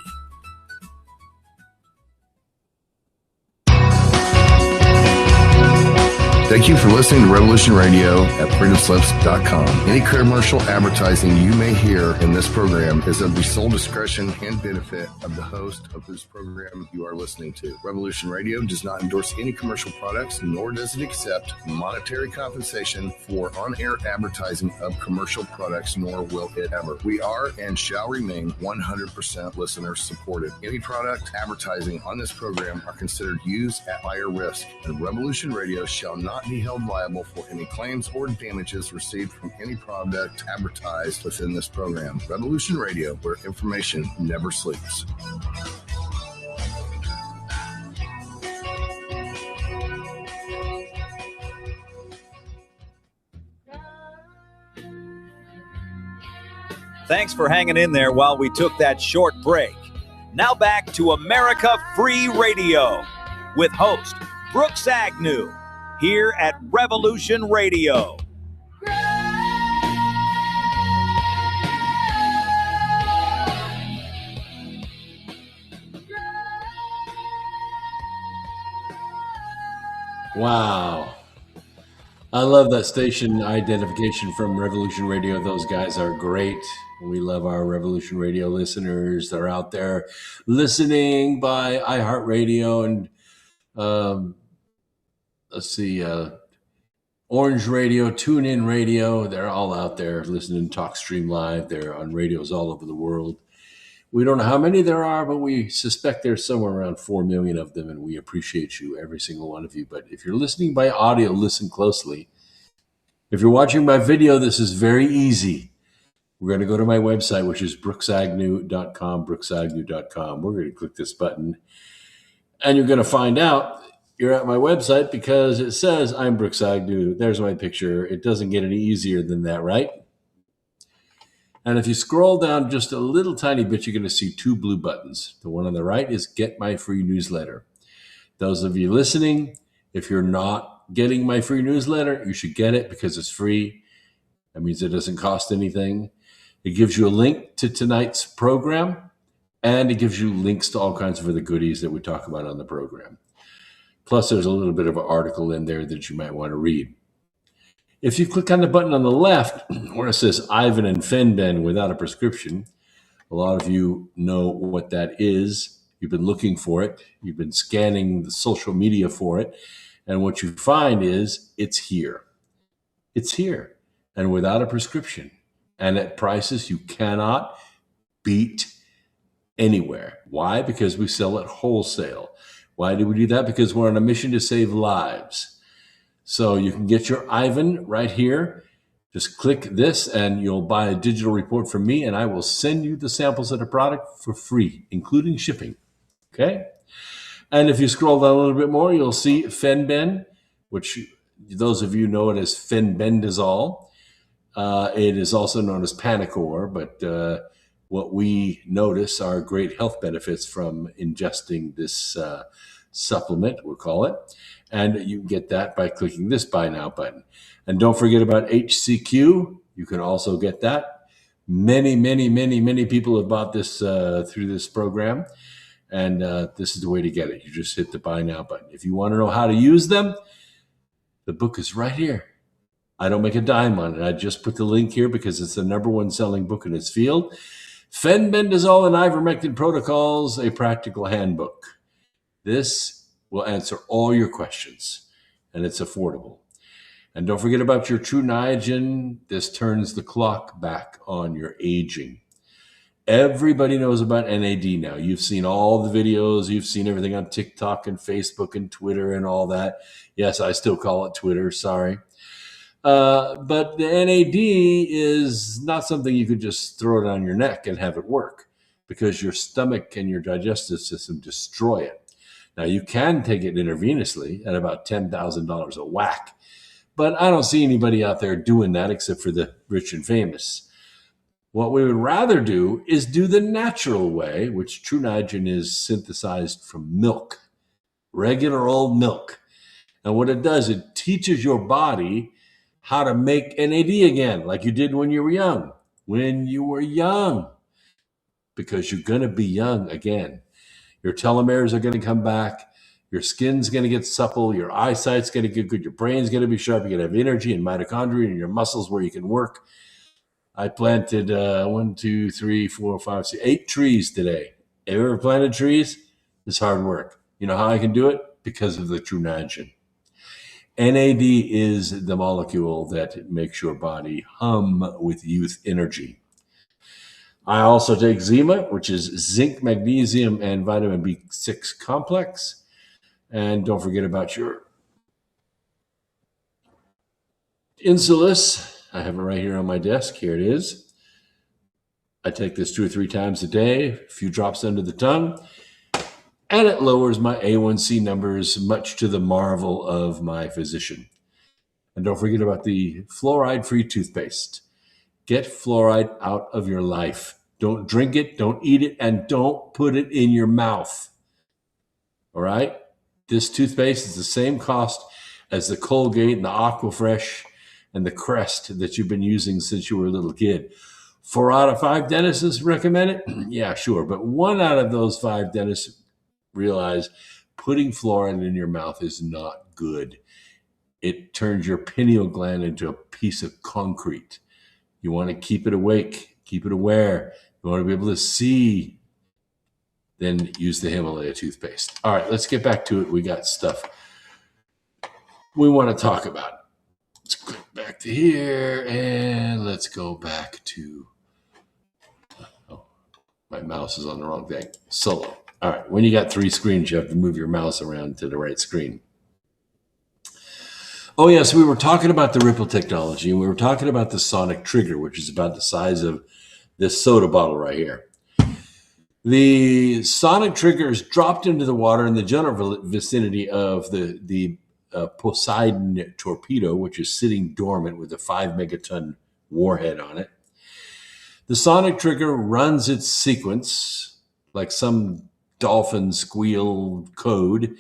Thank you for listening to Revolution Radio at freedomslips.com. Any commercial advertising you may hear in this program is of the sole discretion and benefit of the host of whose program you are listening to. Revolution Radio does not endorse any commercial products, nor does it accept monetary compensation for on-air advertising of commercial products, nor will it ever. We are and shall remain 100% listener supported. Any product advertising on this program are considered used at higher risk, and Revolution Radio shall not be held liable for any claims or damages received from any product advertised within this program. Revolution Radio, where information never sleeps. Thanks for hanging in there while we took that short break. Now back to America Free Radio with host Brooks Agnew here at Revolution Radio. Wow. I love that station identification from Revolution Radio. Those guys are great. We love our Revolution Radio listeners that are out there listening by iHeartRadio and Orange Radio, TuneIn Radio. They're all out there listening to TalkStream Live. They're on radios all over the world. We don't know how many there are, but we suspect there's somewhere around 4 million of them, and we appreciate you, every single one of you. But if you're listening by audio, listen closely. If you're watching by video, this is very easy. We're going to go to my website, which is brooksagnew.com, brooksagnew.com. We're going to click this button, and you're going to find out you're at my website because it says I'm Brooks Agnew. There's my picture. It doesn't get any easier than that, right? And if you scroll down just a little tiny bit, you're going to see 2 blue buttons. The one on the right is Get My Free Newsletter. Those of you listening, if you're not getting my free newsletter, you should get it because it's free. That means it doesn't cost anything. It gives you a link to tonight's program, and it gives you links to all kinds of other goodies that we talk about on the program. Plus, there's a little bit of an article in there that you might want to read. If you click on the button on the left where it says Ivan and Fenben without a prescription, a lot of you know what that is. You've been looking for it. You've been scanning the social media for it. And what you find is it's here. It's here. And without a prescription. And at prices you cannot beat anywhere. Why? Because we sell it wholesale. Why do we do that? Because we're on a mission to save lives. So you can get your Ivan right here. Just click this and you'll buy a digital report from me, and I will send you the samples of the product for free, including shipping. Okay? And if you scroll down a little bit more, you'll see Fenben, which those of you know it as fenbendazole. It is also known as Panacor, but what we notice are great health benefits from ingesting this supplement, we'll call it. And you can get that by clicking this Buy Now button. And don't forget about HCQ. You can also get that. Many people have bought this through this program. And this is the way to get it. You just hit the Buy Now button. If you want to know how to use them, the book is right here. I don't make a dime on it. I just put the link here because it's the #1 selling book in its field. Fenbendazole and Ivermectin Protocols, a Practical Handbook. This will answer all your questions, and it's affordable. And don't forget about your True Niagen. This turns the clock back on your aging. Everybody knows about NAD now. You've seen all the videos. You've seen everything on TikTok and Facebook and Twitter and all that. Yes, I still call it Twitter. Sorry. But the NAD is not something you could just throw it on your neck and have it work, because your stomach and your digestive system destroy it. Now, you can take it intravenously at about $10,000 a whack, but I don't see anybody out there doing that except for the rich and famous. What we would rather do is do the natural way, which True Niagen is synthesized from milk, regular old milk. And what it does, it teaches your body how to make NAD again, like you did when you were young. When you were young, because you're going to be young again. Your telomeres are going to come back. Your skin's going to get supple. Your eyesight's going to get good. Your brain's going to be sharp. You're going to have energy and mitochondria in your muscles where you can work. I planted 8 trees today. Have you ever planted trees? It's hard work. You know how I can do it? Because of the True Niagen. NAD is the molecule that makes your body hum with youth energy. I also take Zima, which is zinc, magnesium, and vitamin B6 complex. And don't forget about your Insulis. I have it right here on my desk. Here it is. I take this 2 or 3 times a day, a few drops under the tongue, and it lowers my A1C numbers, much to the marvel of my physician. And don't forget about the fluoride-free toothpaste. Get fluoride out of your life. Don't drink it, don't eat it, and don't put it in your mouth. All right? This toothpaste is the same cost as the Colgate and the Aquafresh and the Crest that you've been using since you were a little kid. 4 out of 5 dentists recommend it? Yeah, sure. But 1 out of those 5 dentists realize putting fluoride in your mouth is not good. It turns your pineal gland into a piece of concrete. You want to keep it awake, Keep it aware. You want to be able to see, then use the Himalaya toothpaste. All right, let's get back to it. We got stuff we want to talk about. Let's click back to here, and let's go back to, my mouse is on the wrong thing. Solo. All right, when you got 3 screens, you have to move your mouse around to the right screen. Oh, yes, we were talking about the Ripple technology, and we were talking about the sonic trigger, which is about the size of this soda bottle right here. The sonic trigger is dropped into the water in the general vicinity of the Poseidon torpedo, which is sitting dormant with a 5 megaton warhead on it. The sonic trigger runs its sequence like some dolphin squeal code.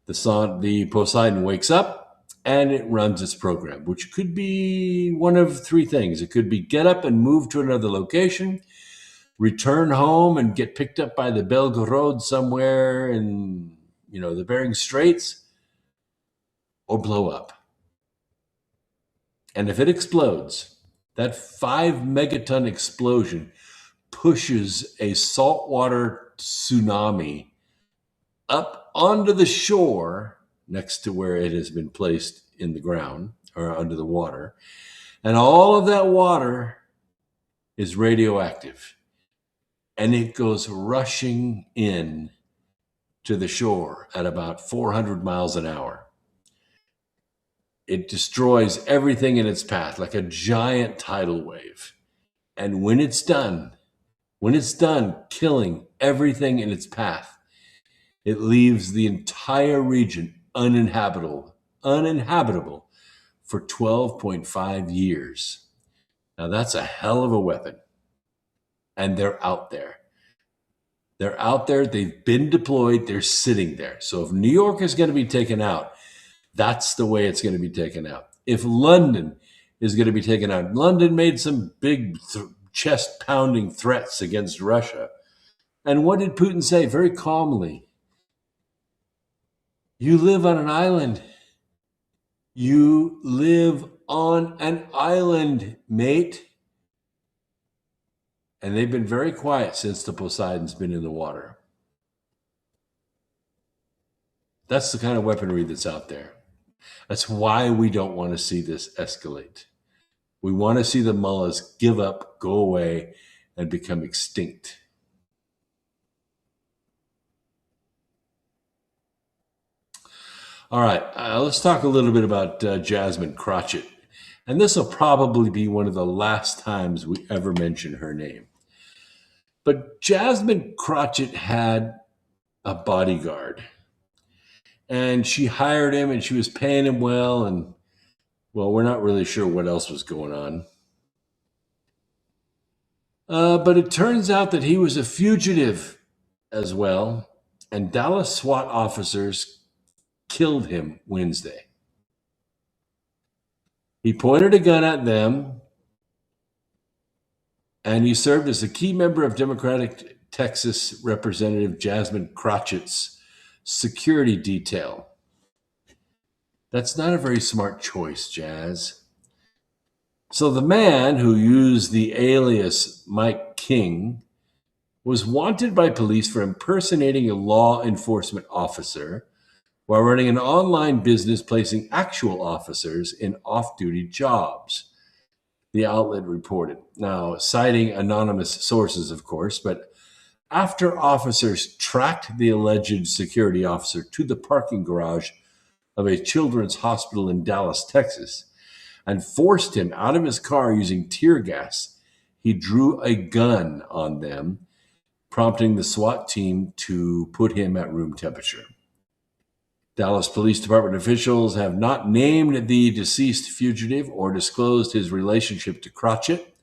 The Poseidon wakes up and it runs its program, which could be one of 3 things. It could be get up and move to another location, return home and get picked up by the Belgorod somewhere in, the Bering Straits, or blow up. And if it explodes, that 5 megaton explosion pushes a saltwater tsunami up onto the shore next to where it has been placed in the ground or under the water. And all of that water is radioactive. And it goes rushing in to the shore at about 400 miles an hour. It destroys everything in its path like a giant tidal wave. And when it's done killing everything in its path, it leaves the entire region uninhabitable for 12.5 years. Now that's a hell of a weapon. And they're out there. They've been deployed, they're sitting there. So if New York is going to be taken out, that's the way it's going to be taken out. If London is going to be taken out, London made some big chest-pounding threats against Russia. And what did Putin say? Very calmly, you live on an island. You live on an island, mate. And they've been very quiet since the Poseidon's been in the water. That's the kind of weaponry that's out there. That's why we don't want to see this escalate. We want to see the mullahs give up, go away, and become extinct. All right, let's talk a little bit about Jasmine Crotchet. And this will probably be one of the last times we ever mention her name. But Jasmine Crotchet had a bodyguard. And she hired him and she was paying him well. And, well, we're not really sure what else was going on. But it turns out that he was a fugitive as well. And Dallas SWAT officers killed him Wednesday. He pointed a gun at them. And he served as a key member of Democratic Texas Representative Jasmine Crotchet's security detail. That's not a very smart choice, Jazz. So the man who used the alias Mike King was wanted by police for impersonating a law enforcement officer while running an online business placing actual officers in off-duty jobs, the outlet reported. Now, citing anonymous sources, of course, but after officers tracked the alleged security officer to the parking garage of a children's hospital in Dallas, Texas, and forced him out of his car using tear gas, he drew a gun on them, prompting the SWAT team to put him at room temperature. Dallas Police Department officials have not named the deceased fugitive or disclosed his relationship to Crotchet.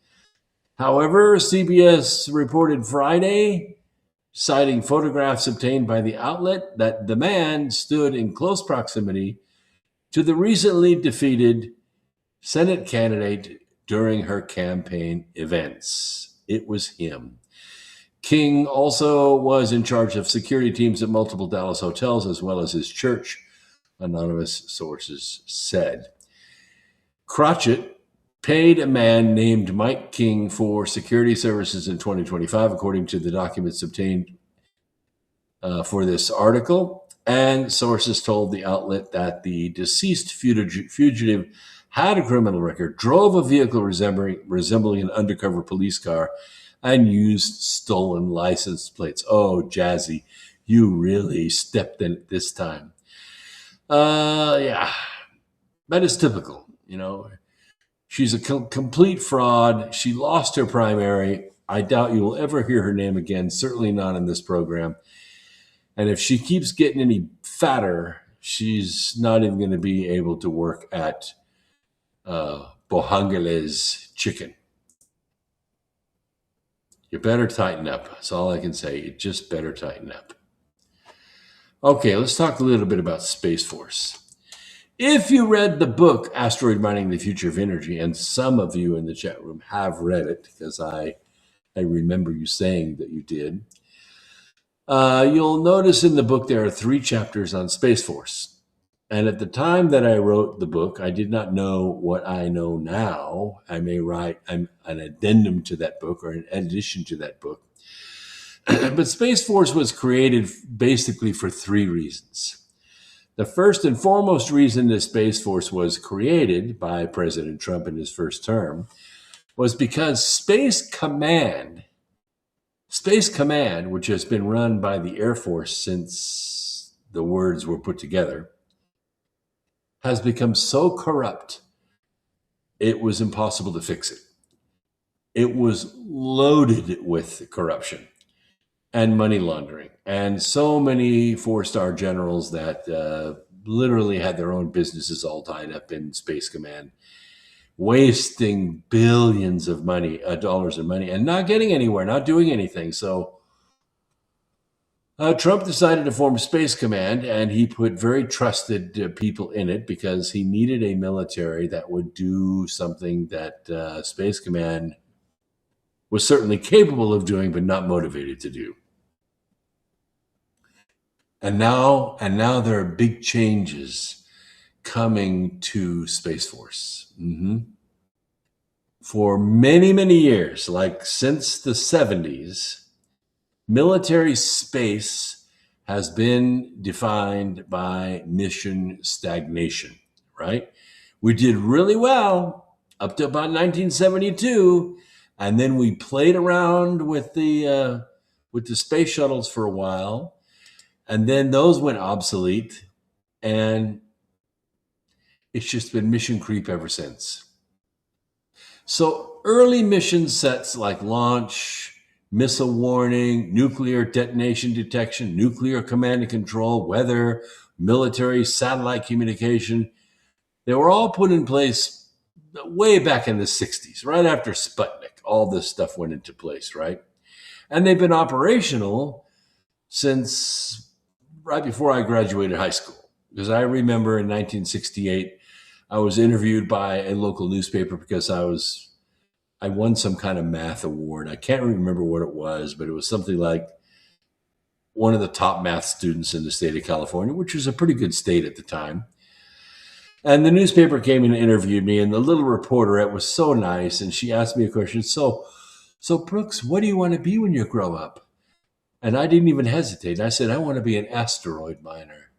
However, CBS reported Friday, citing photographs obtained by the outlet, that the man stood in close proximity to the recently defeated Senate candidate during her campaign events. It was him. King also was in charge of security teams at multiple Dallas hotels as well as his church, anonymous sources said. Crotchet paid a man named Mike King for security services in 2025, according to the documents obtained for this article. And sources told the outlet that the deceased fugitive had a criminal record, drove a vehicle resembling an undercover police car, and used stolen license plates. Oh, Jazzy, you really stepped in it this time. Yeah, that is typical. She's a complete fraud. She lost her primary. I doubt you will ever hear her name again, certainly not in this program. And if she keeps getting any fatter, she's not even going to be able to work at Bohangale's Chicken. You better tighten up. That's all I can say. You just better tighten up. Okay, let's talk a little bit about Space Force. If you read the book, Asteroid Mining, the Future of Energy, and some of you in the chat room have read it, because I remember you saying that you did, you'll notice in the book there are 3 chapters on Space Force. And at the time that I wrote the book, I did not know what I know now. I may write an addendum to that book or an addition to that book. But Space Force was created basically for 3 reasons. The first and foremost reason the Space Force was created by President Trump in his first term was because Space Command, which has been run by the Air Force since the words were put together, has become so corrupt, it was impossible to fix it. It was loaded with corruption and money laundering, and so many 4-star generals that literally had their own businesses all tied up in Space Command, wasting billions of dollars of money, and not getting anywhere, not doing anything. So Trump decided to form Space Command, and he put very trusted people in it because he needed a military that would do something that Space Command was certainly capable of doing, but not motivated to do. And now there are big changes coming to Space Force. For many, many years, like since the 70s, military space has been defined by mission stagnation, right? We did really well up to about 1972, and then we played around with the space shuttles for a while, and then those went obsolete, and it's just been mission creep ever since. So early mission sets like launch, missile warning, nuclear detonation detection, nuclear command and control, weather, military satellite communication, they were all put in place way back in the 60s, right after Sputnik. All this stuff went into place, right? And they've been operational since right before I graduated high school. Because I remember in 1968, I was interviewed by a local newspaper because I won some kind of math award. I can't remember what it was, but it was something like one of the top math students in the state of California, which was a pretty good state at the time. And the newspaper came and interviewed me, and the little reporterette was so nice, and she asked me a question. So Brooks, what do you want to be when you grow up? And I didn't even hesitate. I said, I want to be an asteroid miner.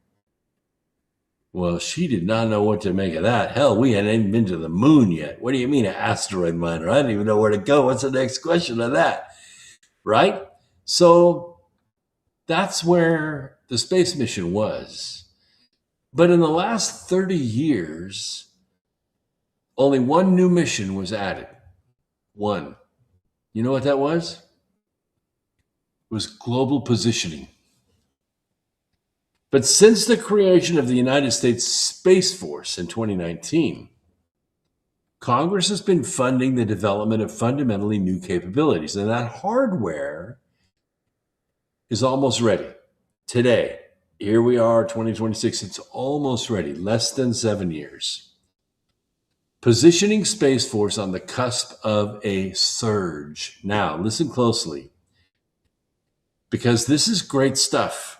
Well, she did not know what to make of that. Hell, we hadn't even been to the moon yet. What do you mean an asteroid miner? I don't even know where to go. What's the next question on that? Right? So that's where the space mission was. But in the last 30 years, only one new mission was added. One. You know what that was? It was global positioning. But since the creation of the United States Space Force in 2019, Congress has been funding the development of fundamentally new capabilities. And that hardware is almost ready. Today, here we are, 2026, it's almost ready, less than 7 years. Positioning Space Force on the cusp of a surge. Now, listen closely, because this is great stuff.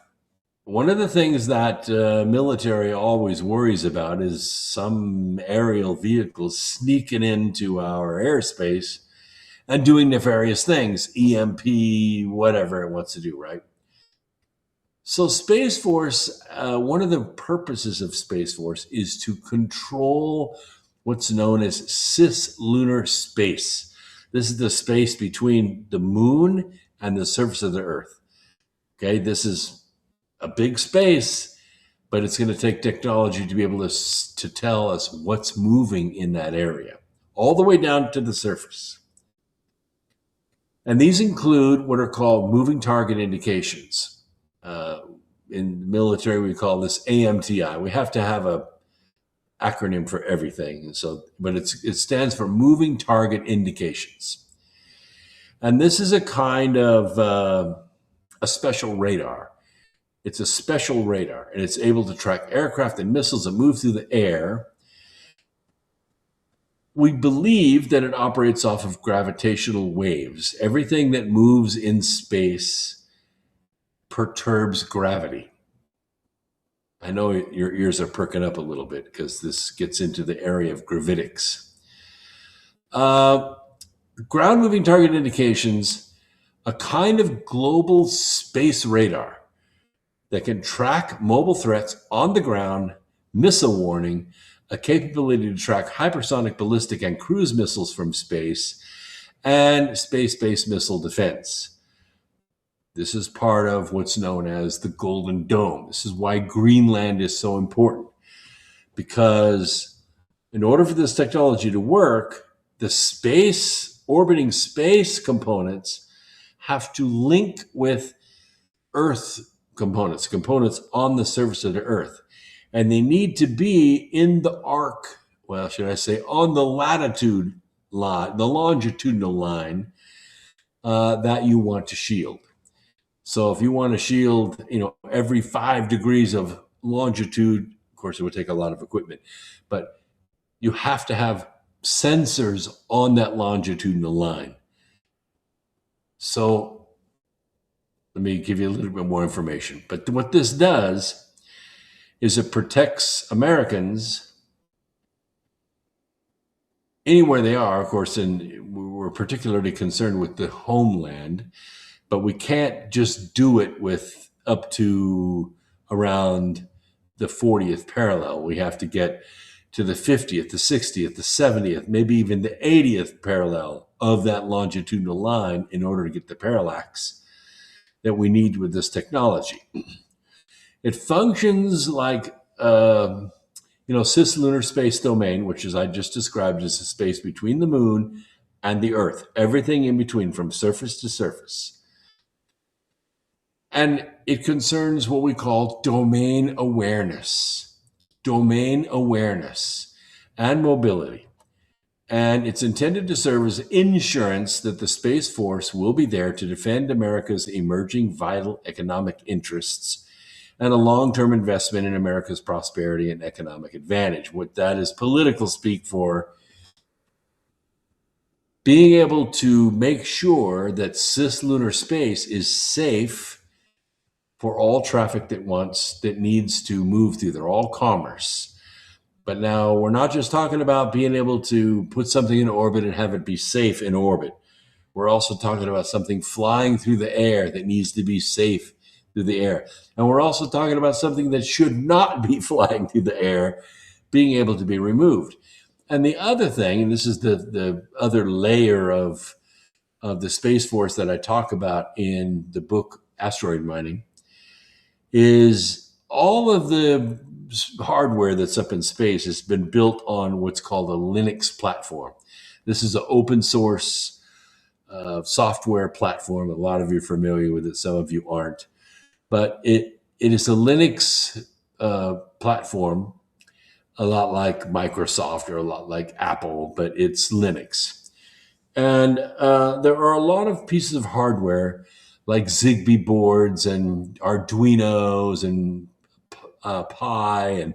One of the things that military always worries about is some aerial vehicles sneaking into our airspace and doing nefarious things, EMP, whatever it wants to do, right? So Space Force, one of the purposes of Space Force is to control what's known as cislunar space. This is the space between the moon and the surface of the Earth. Okay, this is a big space, but it's going to take technology to be able to tell us what's moving in that area, all the way down to the surface. And these include what are called moving target indications. In the military, we call this AMTI. We have to have a acronym for everything. But it stands for moving target indications. And this is a kind of a special radar. It's a special radar, and it's able to track aircraft and missiles that move through the air. We believe that it operates off of gravitational waves. Everything that moves in space perturbs gravity. I know your ears are perking up a little bit because this gets into the area of gravitics. Ground moving target indications, a kind of global space radar that can track mobile threats on the ground, missile warning, a capability to track hypersonic, ballistic, and cruise missiles from space, and space-based missile defense. This is part of what's known as the Golden Dome. This is why Greenland is so important, because in order for this technology to work, the orbiting space components have to link with Earth components on the surface of the Earth. And they need to be in the arc, on the latitude line, the longitudinal line that you want to shield. So if you want to shield, every 5 degrees of longitude, of course, it would take a lot of equipment, but you have to have sensors on that longitudinal line. So let me give you a little bit more information. But what this does is it protects Americans anywhere they are, of course, and we're particularly concerned with the homeland, but we can't just do it with up to around the 40th parallel. We have to get to the 50th, the 60th, the 70th, maybe even the 80th parallel of that longitudinal line in order to get the parallax that we need with this technology. It functions like cislunar space domain, which is I just described as the space between the moon and the Earth, everything in between from surface to surface. And it concerns what we call domain awareness and mobility. And it's intended to serve as insurance that the Space Force will be there to defend America's emerging vital economic interests and a long-term investment in America's prosperity and economic advantage. What that is political speak for being able to make sure that cislunar space is safe for all traffic that needs to move through there, all commerce. But now we're not just talking about being able to put something in orbit and have it be safe in orbit. We're also talking about something flying through the air that needs to be safe through the air. And we're also talking about something that should not be flying through the air, being able to be removed. And the other thing, and this is the other layer of the Space Force that I talk about in the book Asteroid Mining, is all of the hardware that's up in space has been built on what's called a Linux platform. This is an open source software platform. A lot of you are familiar with it, some of you aren't. But it is a Linux platform, a lot like Microsoft or a lot like Apple, but it's Linux. And there are a lot of pieces of hardware like Zigbee boards and Arduinos and Pi and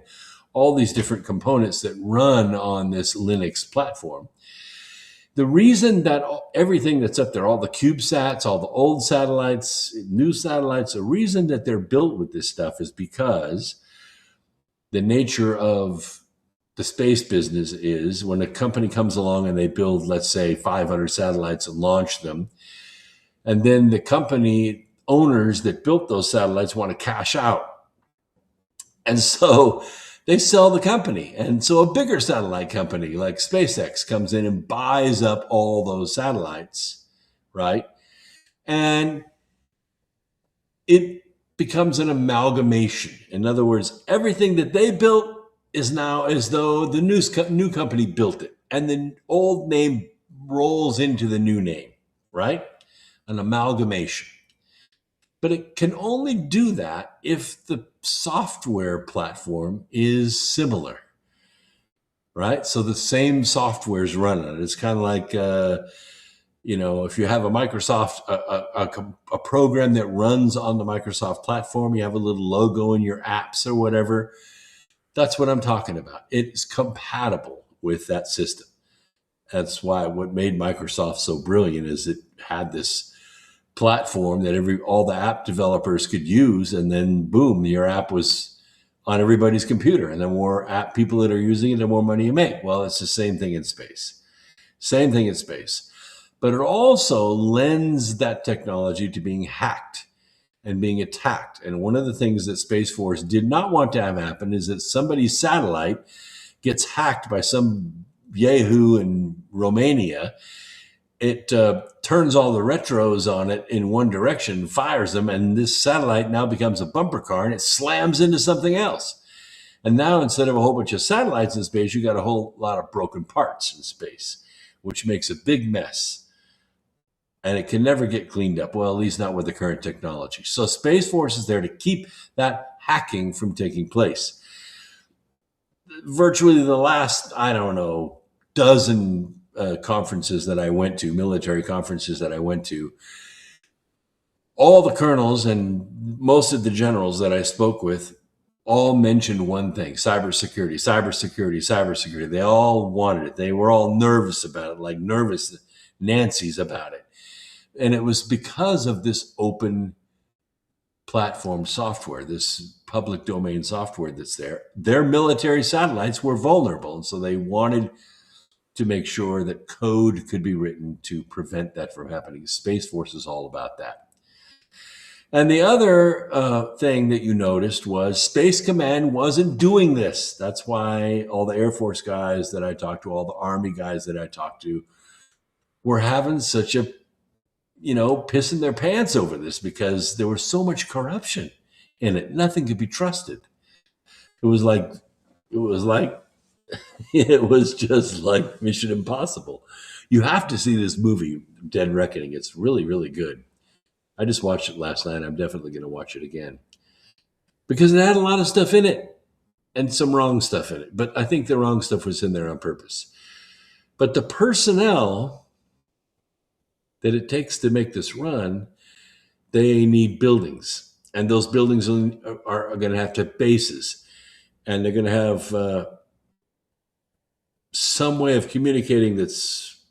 all these different components that run on this Linux platform. The reason that everything that's up there, all the CubeSats, all the old satellites, new satellites, the reason that they're built with this stuff is because the nature of the space business is when a company comes along and they build, let's say, 500 satellites and launch them, and then the company owners that built those satellites want to cash out. And so they sell the company. And so a bigger satellite company like SpaceX comes in and buys up all those satellites, right? And it becomes an amalgamation. In other words, everything that they built is now as though the new company built it. And the old name rolls into the new name, right? An amalgamation. But it can only do that if the software platform is similar, right? So the same software is running it. It's kind of like, if you have a Microsoft, a program that runs on the Microsoft platform, you have a little logo in your apps or whatever. That's what I'm talking about. It's compatible with that system. That's why what made Microsoft so brilliant is it had this platform that all the app developers could use, and then boom, your app was on everybody's computer, and the more app people that are using it, the more money you make. Well, it's the same thing in space. Same thing in space. But it also lends that technology to being hacked and being attacked. And one of the things that Space Force did not want to have happen is that somebody's satellite gets hacked by some yahoo in Romania. It turns all the retros on it in one direction, fires them, and this satellite now becomes a bumper car, and it slams into something else. And now instead of a whole bunch of satellites in space, you got a whole lot of broken parts in space, which makes a big mess. And it can never get cleaned up. Well, at least not with the current technology. So Space Force is there to keep that hacking from taking place. Virtually the last, dozen conferences that I went to, military conferences that I went to, all the colonels and most of the generals that I spoke with all mentioned one thing: cybersecurity, cybersecurity, cybersecurity. They all wanted it. They were all nervous about it, like nervous Nancy's about it. And it was because of this open platform software, this public domain software that's there. Their military satellites were vulnerable, and so they wanted to make sure that code could be written to prevent that from happening. Space Force is all about that. And the other thing that you noticed was Space Command wasn't doing this. That's why all the Air Force guys that I talked to, all the Army guys that I talked to, were having such a, pissing their pants over this, because there was so much corruption in it. Nothing could be trusted. It was just like Mission Impossible. You have to see this movie, Dead Reckoning. It's really, really good. I just watched it last night. I'm definitely going to watch it again, because it had a lot of stuff in it and some wrong stuff in it. But I think the wrong stuff was in there on purpose. But the personnel that it takes to make this run, they need buildings. And those buildings are going to have to have bases. And they're going to have some way of communicating that's,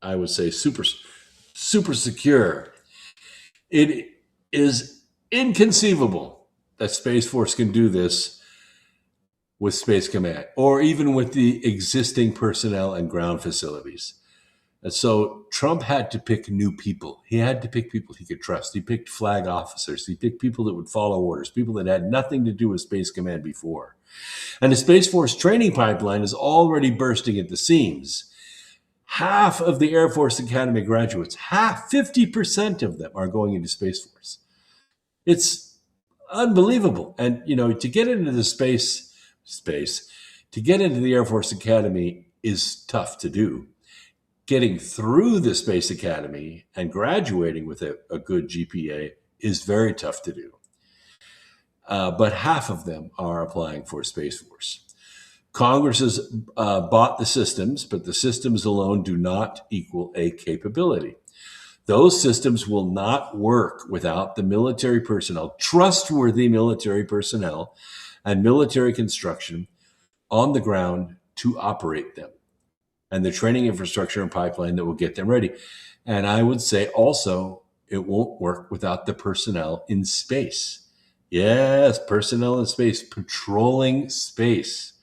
I would say, super secure. It is inconceivable that Space Force can do this with Space Command, or even with the existing personnel and ground facilities. And so Trump had to pick new people. He had to pick people he could trust. He picked flag officers. He picked people that would follow orders, people that had nothing to do with Space Command before. And the Space Force training pipeline is already bursting at the seams. Half of the Air Force Academy graduates, 50% of them are going into Space Force. It's unbelievable. And, to get into the space, to get into the Air Force Academy is tough to do. Getting through the Space Academy and graduating with a good GPA is very tough to do. But half of them are applying for Space Force. Congress has bought the systems, but the systems alone do not equal a capability. Those systems will not work without the military personnel, trustworthy military personnel, and military construction on the ground to operate them. and the training infrastructure and pipeline that will get them ready. And I would say also, it won't work without the personnel in space. Yes, personnel in space, patrolling space.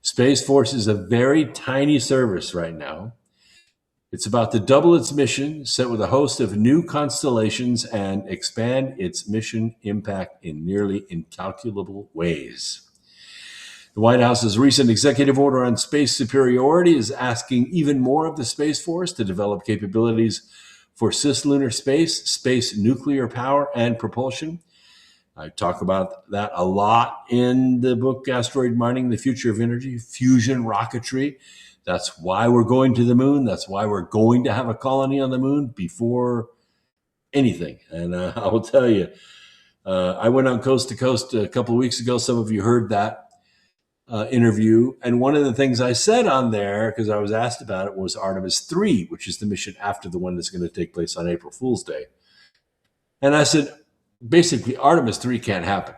Space Force is a very tiny service right now. It's about to double its mission, set with a host of new constellations, and expand its mission impact in nearly incalculable ways. The White House's recent executive order on space superiority is asking even more of the Space Force to develop capabilities for cislunar space, space nuclear power, and propulsion. I talk about that a lot in the book, Asteroid Mining, The Future of Energy, Fusion Rocketry. That's why we're going to the moon. That's why we're going to have a colony on the moon before anything. And I will tell you, I went on Coast to Coast a couple of weeks ago. Some of you heard that interview. And one of the things I said on there, because I was asked about it, was Artemis 3, which is the mission after the one that's going to take place on April Fool's Day. And I said, basically, Artemis 3 can't happen.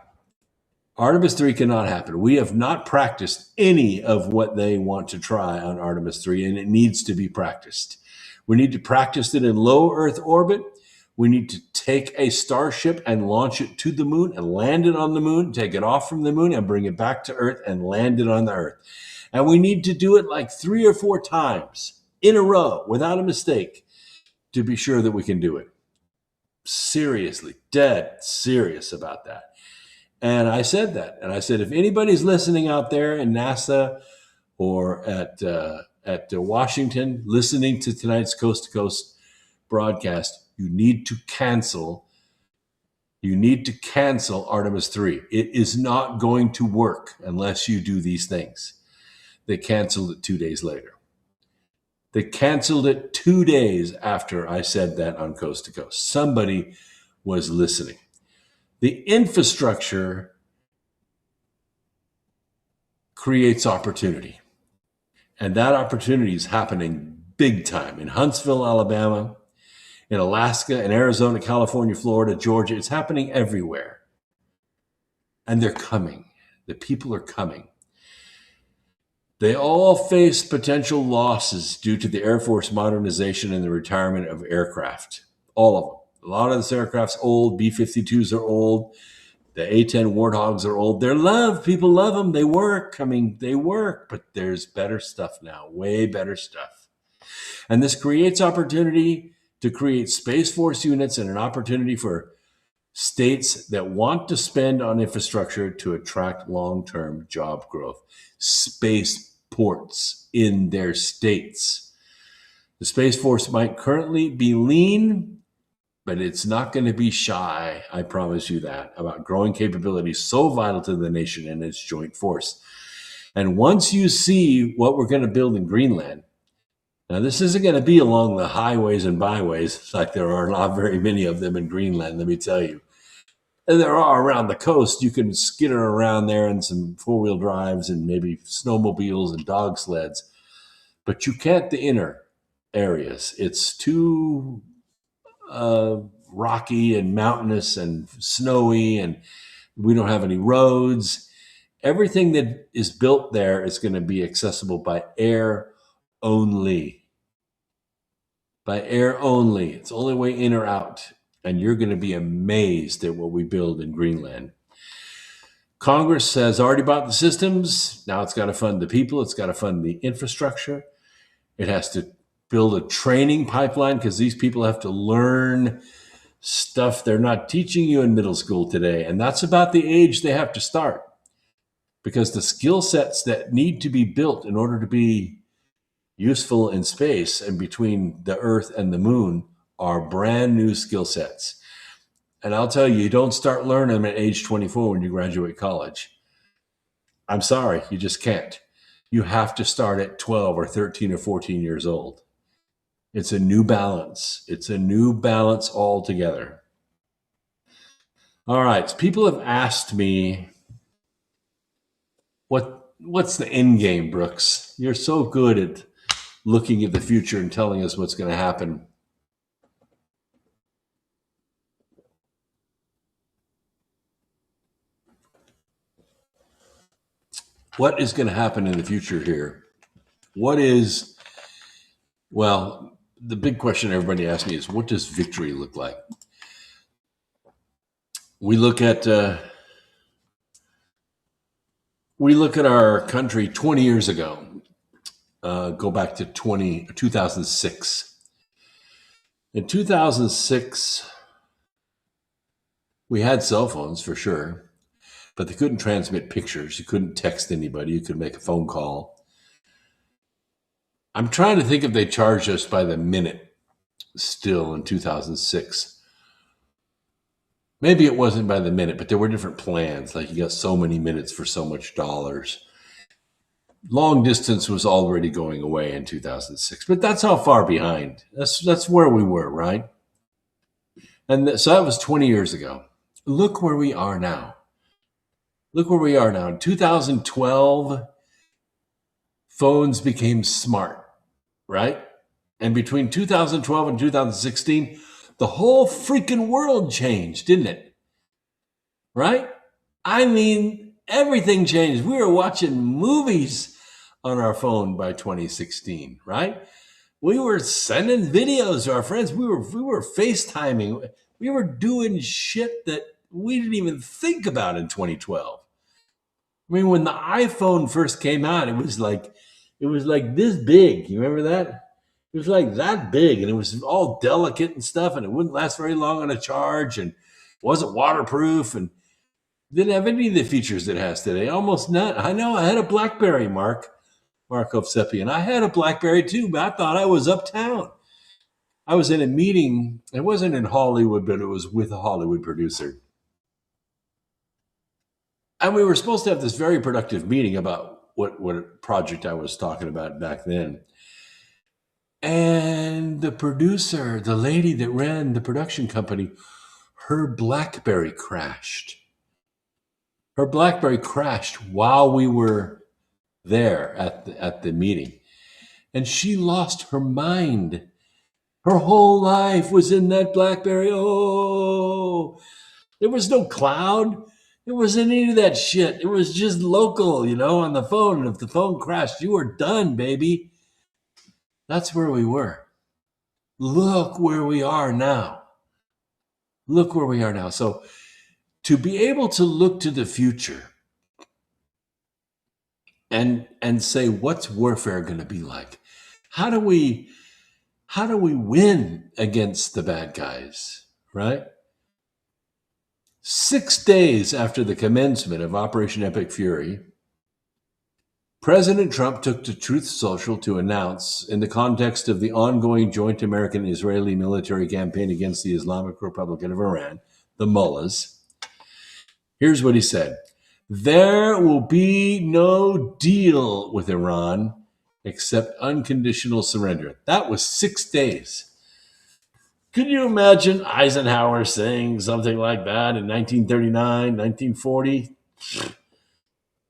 Artemis 3 cannot happen. We have not practiced any of what they want to try on Artemis 3, and it needs to be practiced. We need to practice it in low Earth orbit. We need to take a Starship and launch it to the moon and land it on the moon, take it off from the moon and bring it back to Earth and land it on the Earth. And we need to do it like 3 or 4 times in a row without a mistake to be sure that we can do it. Seriously, dead serious about that. And I said that. And I said, if anybody's listening out there in NASA or at Washington, listening to tonight's Coast to Coast broadcast, you need to cancel. You need to cancel Artemis 3. It is not going to work unless you do these things. They canceled it 2 days later. They canceled it 2 days after I said that on Coast to Coast. Somebody was listening. The infrastructure creates opportunity. And that opportunity is happening big time in Huntsville, Alabama, in Alaska, in Arizona, California, Florida, Georgia. It's happening everywhere. And they're coming. The people are coming. They all face potential losses due to the Air Force modernization and the retirement of aircraft. All of them. A lot of this aircraft's old. B-52s are old. The A-10 Warthogs are old. They're loved. People love them. They work. They work. But there's better stuff now. Way better stuff. And this creates opportunity to create Space Force units and an opportunity for states that want to spend on infrastructure to attract long-term job growth. Space ports in their states. The Space Force might currently be lean, but it's not going to be shy, I promise you that, about growing capabilities so vital to the nation and its joint force. And once you see what we're going to build in Greenland, now this isn't going to be along the highways and byways, like there are not very many of them in Greenland, let me tell you. And there are around the coast. You can skitter around there in some four-wheel drives and maybe snowmobiles and dog sleds. But you can't the inner areas. It's too rocky and mountainous and snowy, and we don't have any roads. Everything that is built there is going to be accessible by air only. By air only. It's the only way in or out. And you're going to be amazed at what we build in Greenland. Congress has already bought the systems. Now it's got to fund the people. It's got to fund the infrastructure. It has to build a training pipeline because these people have to learn stuff they're not teaching you in middle school today. And that's about the age they have to start. Because the skill sets that need to be built in order to be useful in space and between the Earth and the moon are brand new skill sets. And I'll tell you, you don't start learning them at age 24 when you graduate college. I'm sorry, you just can't. You have to start at 12 or 13 or 14 years old. It's a new balance. It's a new balance altogether. All right, people have asked me, what's the end game, Brooks? You're so good at looking at the future and telling us what's going to happen. What is going to happen in the future here? What is Well, the big question everybody asks me is, what does victory look like? We look at our country 20 years ago. Go back to 2006. In 2006, we had cell phones for sure, but they couldn't transmit pictures. You couldn't text anybody. You could make a phone call. I'm trying to think if they charged us by the minute still in 2006. Maybe it wasn't by the minute, but there were different plans. Like you got so many minutes for so much dollars. Long distance was already going away in 2006, but that's how far behind. That's where we were, right? And so that was 20 years ago. Look where we are now. Look where we are now. In 2012, phones became smart, right? And between 2012 and 2016, the whole freaking world changed, didn't it? Right? I mean, everything changed. We were watching movies on our phone by 2016, right? We were sending videos to our friends. We were FaceTiming. We were doing shit that we didn't even think about in 2012. I mean, when the iPhone first came out, it was like this big. You remember that? It was like that big, and it was all delicate and stuff, and it wouldn't last very long on a charge, and it wasn't waterproof, and didn't have any of the features it has today. Almost none. I know. I had a BlackBerry, Mark Ovsepian. I had a BlackBerry too, but I thought I was uptown. I was in a meeting. It wasn't in Hollywood, but it was with a Hollywood producer. And we were supposed to have this very productive meeting about what project I was talking about back then. And the producer, the lady that ran the production company, her BlackBerry crashed. Her BlackBerry crashed while we were there at the meeting. And she lost her mind. Her whole life was in that BlackBerry. Oh, there was no cloud. There wasn't any of that shit. It was just local, on the phone. And if the phone crashed, you were done, baby. That's where we were. Look where we are now. Look where we are now. So to be able to look to the future and say, what's warfare going to be like? How do we win against the bad guys, right? 6 days after the commencement of Operation Epic Fury, President Trump took to Truth Social to announce, in the context of the ongoing joint American-Israeli military campaign against the Islamic Republic of Iran, the mullahs, here's what he said: "There will be no deal with Iran except unconditional surrender." That was 6 days. Could you imagine Eisenhower saying something like that in 1939, 1940?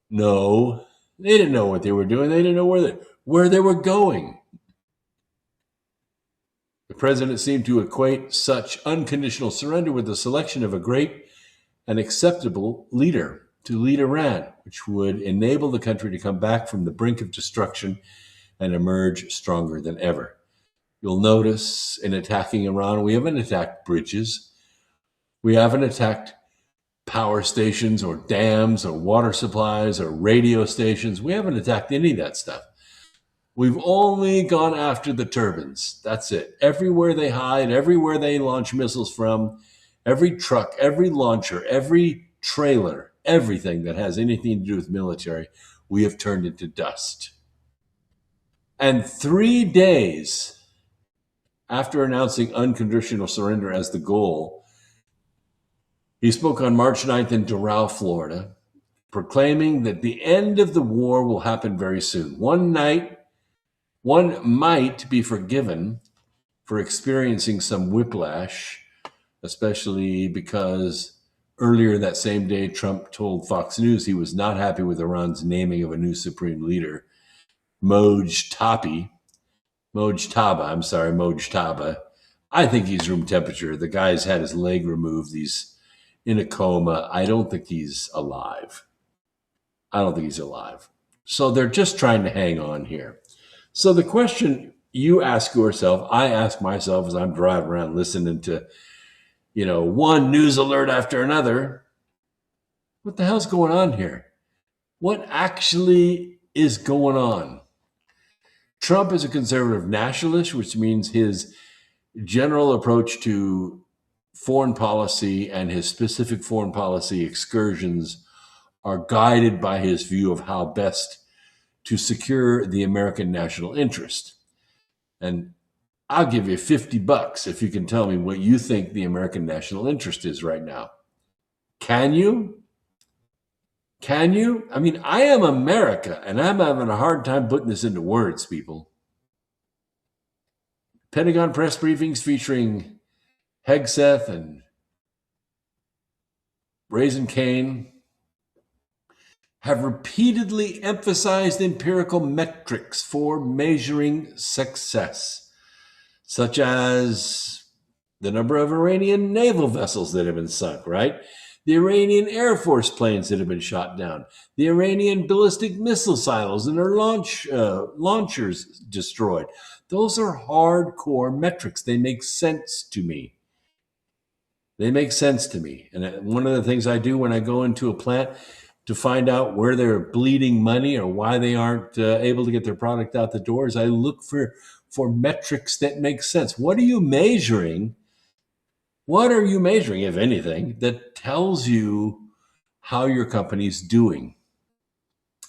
No, they didn't know what they were doing. They didn't know where they were going. The president seemed to equate such unconditional surrender with the selection of a great and acceptable leader to lead Iran, which would enable the country to come back from the brink of destruction and emerge stronger than ever. You'll notice in attacking Iran, we haven't attacked bridges. We haven't attacked power stations or dams or water supplies or radio stations. We haven't attacked any of that stuff. We've only gone after the turbines. That's it. Everywhere they hide, everywhere they launch missiles from, every truck, every launcher, every trailer, everything that has anything to do with military, we have turned into dust. And 3 days after announcing unconditional surrender as the goal, he spoke on March 9th in Doral, Florida, proclaiming that the end of the war will happen very soon. One might be forgiven for experiencing some whiplash, especially because earlier that same day, Trump told Fox News he was not happy with Iran's naming of a new supreme leader, Mojtaba. I think he's room temperature. The guy's had his leg removed. He's in a coma. I don't think he's alive. So they're just trying to hang on here. So the question you ask yourself, I ask myself as I'm driving around listening to, one news alert after another, what the hell's going on here? What actually is going on? Trump is a conservative nationalist, which means his general approach to foreign policy and his specific foreign policy excursions are guided by his view of how best to secure the American national interest. And I'll give you $50 if you can tell me what you think the American national interest is right now. Can you? Can you? I mean, I am America, and I'm having a hard time putting this into words, people. Pentagon press briefings featuring Hegseth and Raisin Kane have repeatedly emphasized empirical metrics for measuring success, such as the number of Iranian naval vessels that have been sunk, right? The Iranian Air Force planes that have been shot down, the Iranian ballistic missile silos and their launchers destroyed. Those are hardcore metrics. They make sense to me. They make sense to me. And one of the things I do when I go into a plant to find out where they're bleeding money or why they aren't able to get their product out the door is I look for metrics that make sense. What are you measuring? What are you measuring, if anything, that tells you how your company's doing?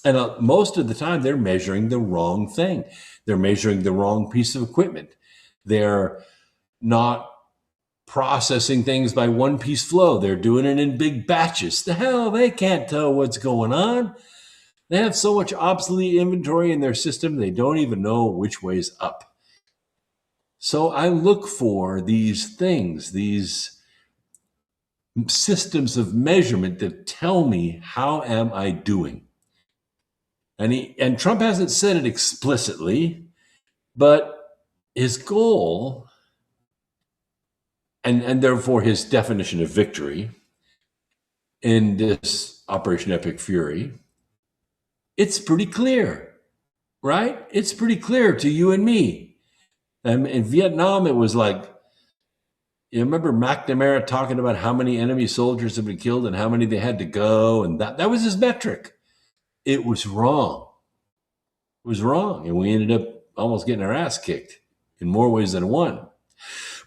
And most of the time, they're measuring the wrong thing. They're measuring the wrong piece of equipment. They're not processing things by one piece flow. They're doing it in big batches. The hell, they can't tell what's going on. They have so much obsolete inventory in their system, they don't even know which way's up. So I look for these things, these systems of measurement that tell me how am I doing. And Trump hasn't said it explicitly, but his goal, and therefore his definition of victory in this Operation Epic Fury, it's pretty clear, right? It's pretty clear to you and me. In Vietnam, it was like, you remember McNamara talking about how many enemy soldiers have been killed and how many they had to go, and that was his metric. It was wrong. It was wrong, and we ended up almost getting our ass kicked in more ways than one.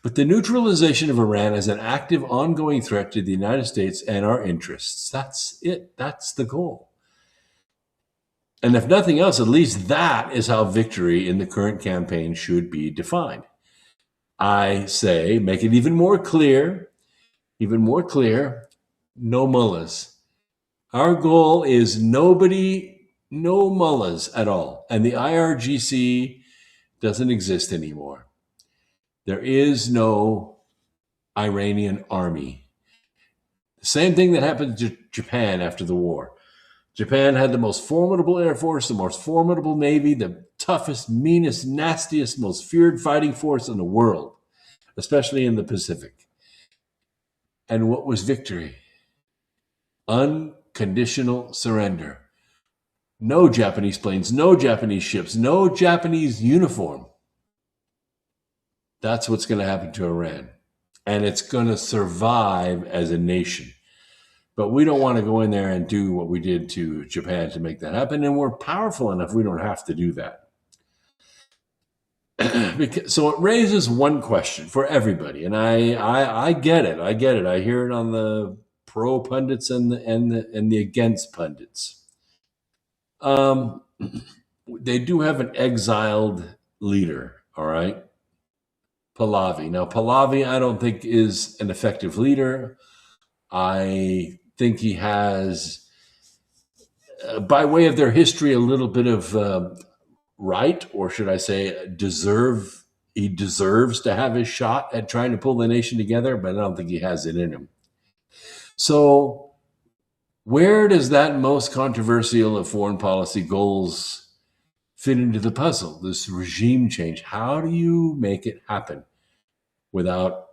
But the neutralization of Iran is an active, ongoing threat to the United States and our interests. That's it. That's the goal. And if nothing else, at least that is how victory in the current campaign should be defined. I say, make it even more clear, no mullahs. Our goal is no mullahs at all. And the IRGC doesn't exist anymore. There is no Iranian army. The same thing that happened to Japan after the war. Japan had the most formidable Air Force, the most formidable Navy, the toughest, meanest, nastiest, most feared fighting force in the world, especially in the Pacific. And what was victory? Unconditional surrender. No Japanese planes, no Japanese ships, no Japanese uniform. That's what's going to happen to Iran. And it's going to survive as a nation. But we don't want to go in there and do what we did to Japan to make that happen. And we're powerful enough, we don't have to do that. So it raises one question for everybody. And I get it. I hear it on the pro pundits and the against pundits. They do have an exiled leader, all right? Pahlavi. Now, Pahlavi, I don't think is an effective leader. I think he has, by way of their history, a little bit of right, or should I say he deserves to have his shot at trying to pull the nation together, but I don't think he has it in him. So where does that most controversial of foreign policy goals fit into the puzzle, this regime change? How do you make it happen without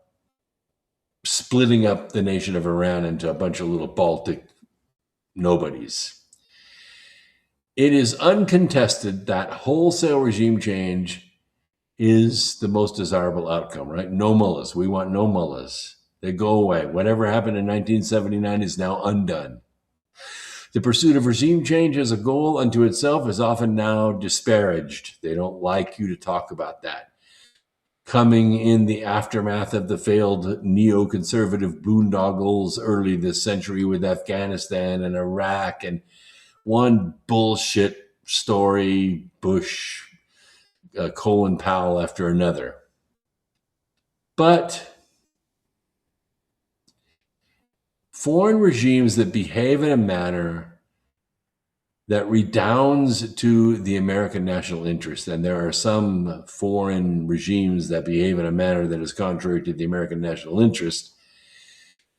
splitting up the nation of Iran into a bunch of little Baltic nobodies? It is uncontested that wholesale regime change is the most desirable outcome, right? No mullahs. We want no mullahs. They go away. Whatever happened in 1979 is now undone. The pursuit of regime change as a goal unto itself is often now disparaged. They don't like you to talk about that. Coming in the aftermath of the failed neoconservative boondoggles early this century with Afghanistan and Iraq, and one bullshit story, Bush, Colin Powell after another. But foreign regimes that behave in a manner that redounds to the American national interest, and there are some foreign regimes that behave in a manner that is contrary to the American national interest,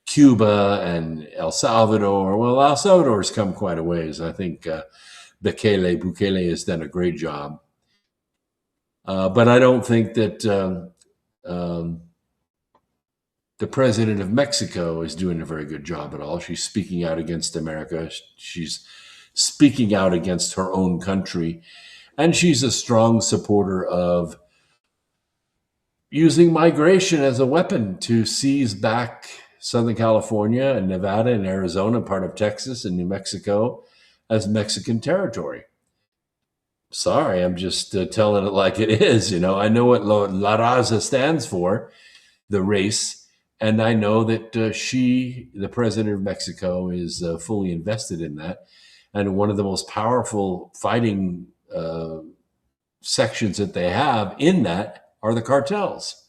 Cuba and El Salvador. Well, El Salvador's come quite a ways. I think Bukele has done a great job. But I don't think that the president of Mexico is doing a very good job at all. She's speaking out against America. She's speaking out against her own country. And she's a strong supporter of using migration as a weapon to seize back Southern California and Nevada and Arizona, part of Texas and New Mexico, as Mexican territory. Sorry, I'm just telling it like it is. You know, I know what La Raza stands for, the race, and I know that the president of Mexico, is fully invested in that. And one of the most powerful fighting sections that they have in that are the cartels.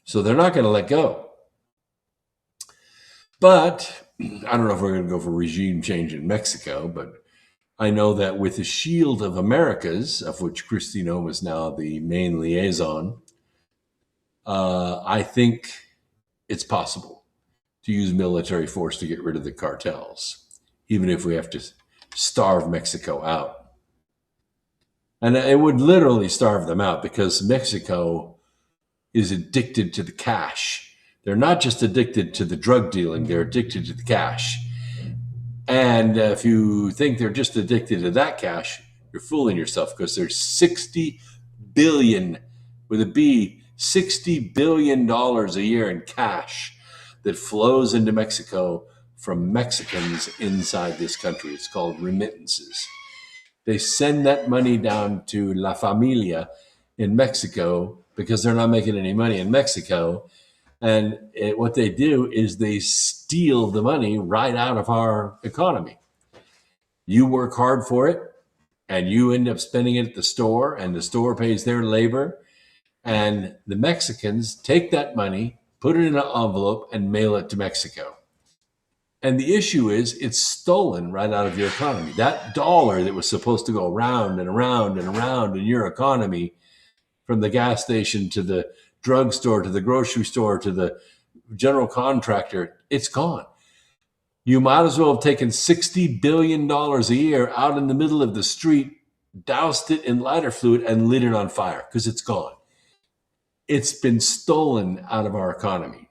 So they're not going to let go. But I don't know if we're going to go for regime change in Mexico, but I know that with the Shield of Americas, of which Kristi Noem is now the main liaison, I think it's possible to use military force to get rid of the cartels, even if we have to starve Mexico out. And it would literally starve them out, because Mexico is addicted to the cash. They're not just addicted to the drug dealing, they're addicted to the cash. And if you think they're just addicted to that cash, you're fooling yourself, because there's $60 billion, with a B, $60 billion a year in cash that flows into Mexico from Mexicans inside this country. It's called remittances. They send that money down to La Familia in Mexico because they're not making any money in Mexico. And what they do is they steal the money right out of our economy. You work hard for it, and you end up spending it at the store, and the store pays their labor. And the Mexicans take that money, put it in an envelope, and mail it to Mexico. And the issue is it's stolen right out of your economy. That dollar that was supposed to go round and around and around in your economy, from the gas station to the drugstore to the grocery store to the general contractor, it's gone. You might as well have taken $60 billion a year out in the middle of the street, doused it in lighter fluid, and lit it on fire, because it's gone. It's been stolen out of our economy.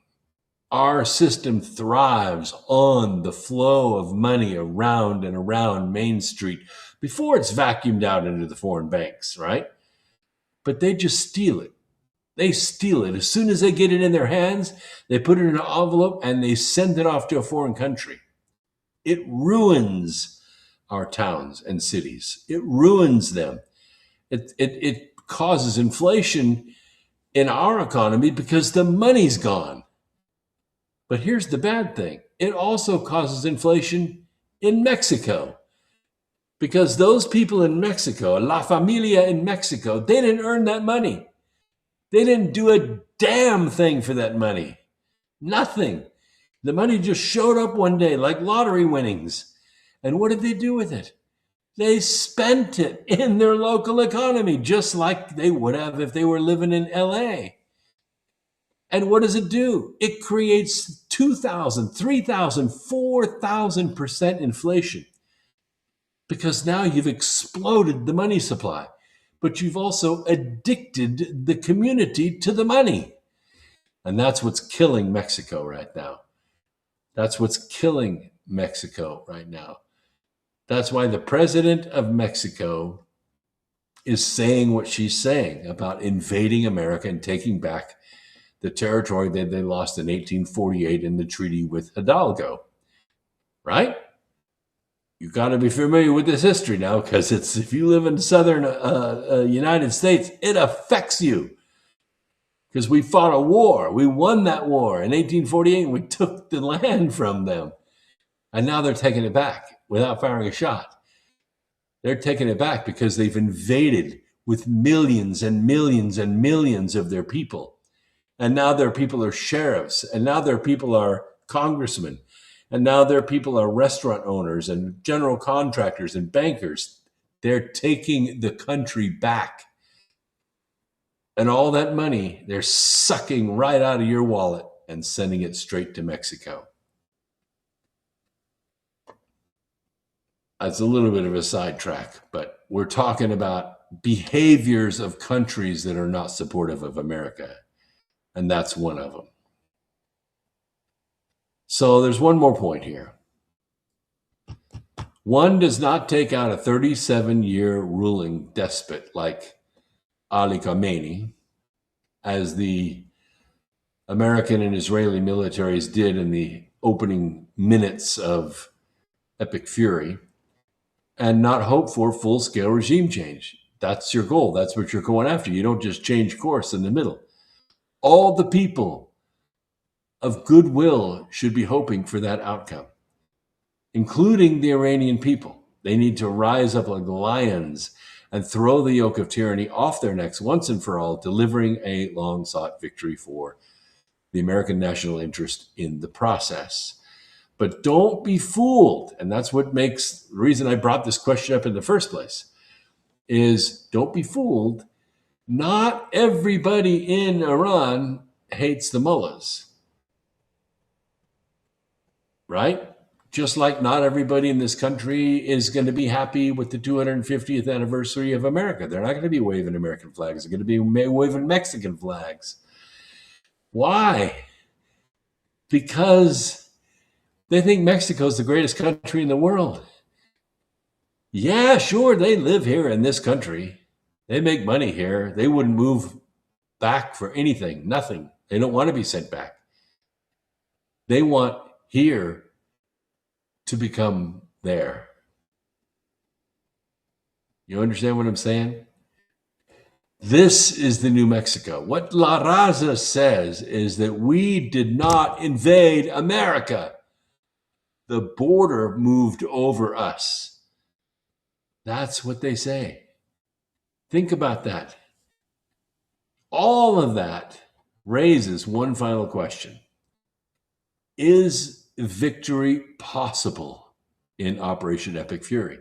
Our system thrives on the flow of money around and around Main Street before it's vacuumed out into the foreign banks, right? But they just steal it. They steal it. As soon as they get it in their hands, they put it in an envelope and they send it off to a foreign country. It ruins our towns and cities. It ruins them. It causes inflation in our economy because the money's gone. But here's the bad thing. It also causes inflation in Mexico, because those people in Mexico, La Familia in Mexico, they didn't earn that money. They didn't do a damn thing for that money. Nothing. The money just showed up one day like lottery winnings. And what did they do with it? They spent it in their local economy, just like they would have if they were living in LA. And what does it do? It creates 2,000, 3,000, 4,000% inflation, because now you've exploded the money supply, but you've also addicted the community to the money. And that's what's killing Mexico right now. That's what's killing Mexico right now. That's why the president of Mexico is saying what she's saying about invading America and taking back the territory that they lost in 1848 in the treaty with Hidalgo, right? You got to be familiar with this history now, because it's, if you live in southern United States, it affects you. Because we fought a war. We won that war in 1848. We took the land from them. And now they're taking it back without firing a shot. They're taking it back because they've invaded with millions and millions and millions of their people. And now their people are sheriffs. And now their people are congressmen. And now their people are restaurant owners and general contractors and bankers. They're taking the country back. And all that money, they're sucking right out of your wallet and sending it straight to Mexico. That's a little bit of a sidetrack, but we're talking about behaviors of countries that are not supportive of America. And that's one of them. So there's one more point here. One does not take out a 37-year ruling despot like Ali Khamenei, as the American and Israeli militaries did in the opening minutes of Epic Fury, and not hope for full-scale regime change. That's your goal. That's what you're going after. You don't just change course in the middle. All the people of goodwill should be hoping for that outcome, including the Iranian people. They need to rise up like lions and throw the yoke of tyranny off their necks once and for all, delivering a long-sought victory for the American national interest in the process. But don't be fooled, and that's what makes the reason I brought this question up in the first place, is don't be fooled. Not everybody in Iran hates the mullahs, right? Just like not everybody in this country is going to be happy with the 250th anniversary of America. They're not going to be waving American flags. They're going to be waving Mexican flags. Why? Because they think Mexico is the greatest country in the world. Yeah, sure, they live here in this country. They make money here. They wouldn't move back for anything, nothing. They don't want to be sent back. They want here to become there. You understand what I'm saying? This is the New Mexico. What La Raza says is that we did not invade America. The border moved over us. That's what they say. Think about that. All of that raises one final question. Is victory possible in Operation Epic Fury?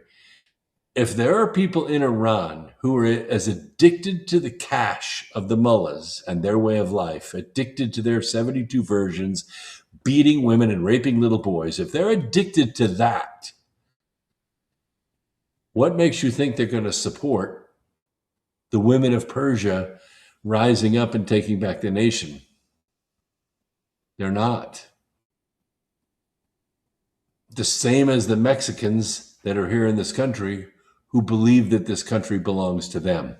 If there are people in Iran who are as addicted to the cash of the mullahs and their way of life, addicted to their 72 versions, beating women and raping little boys, if they're addicted to that, what makes you think they're going to support the women of Persia rising up and taking back the nation? They're not. The same as the Mexicans that are here in this country who believe that this country belongs to them.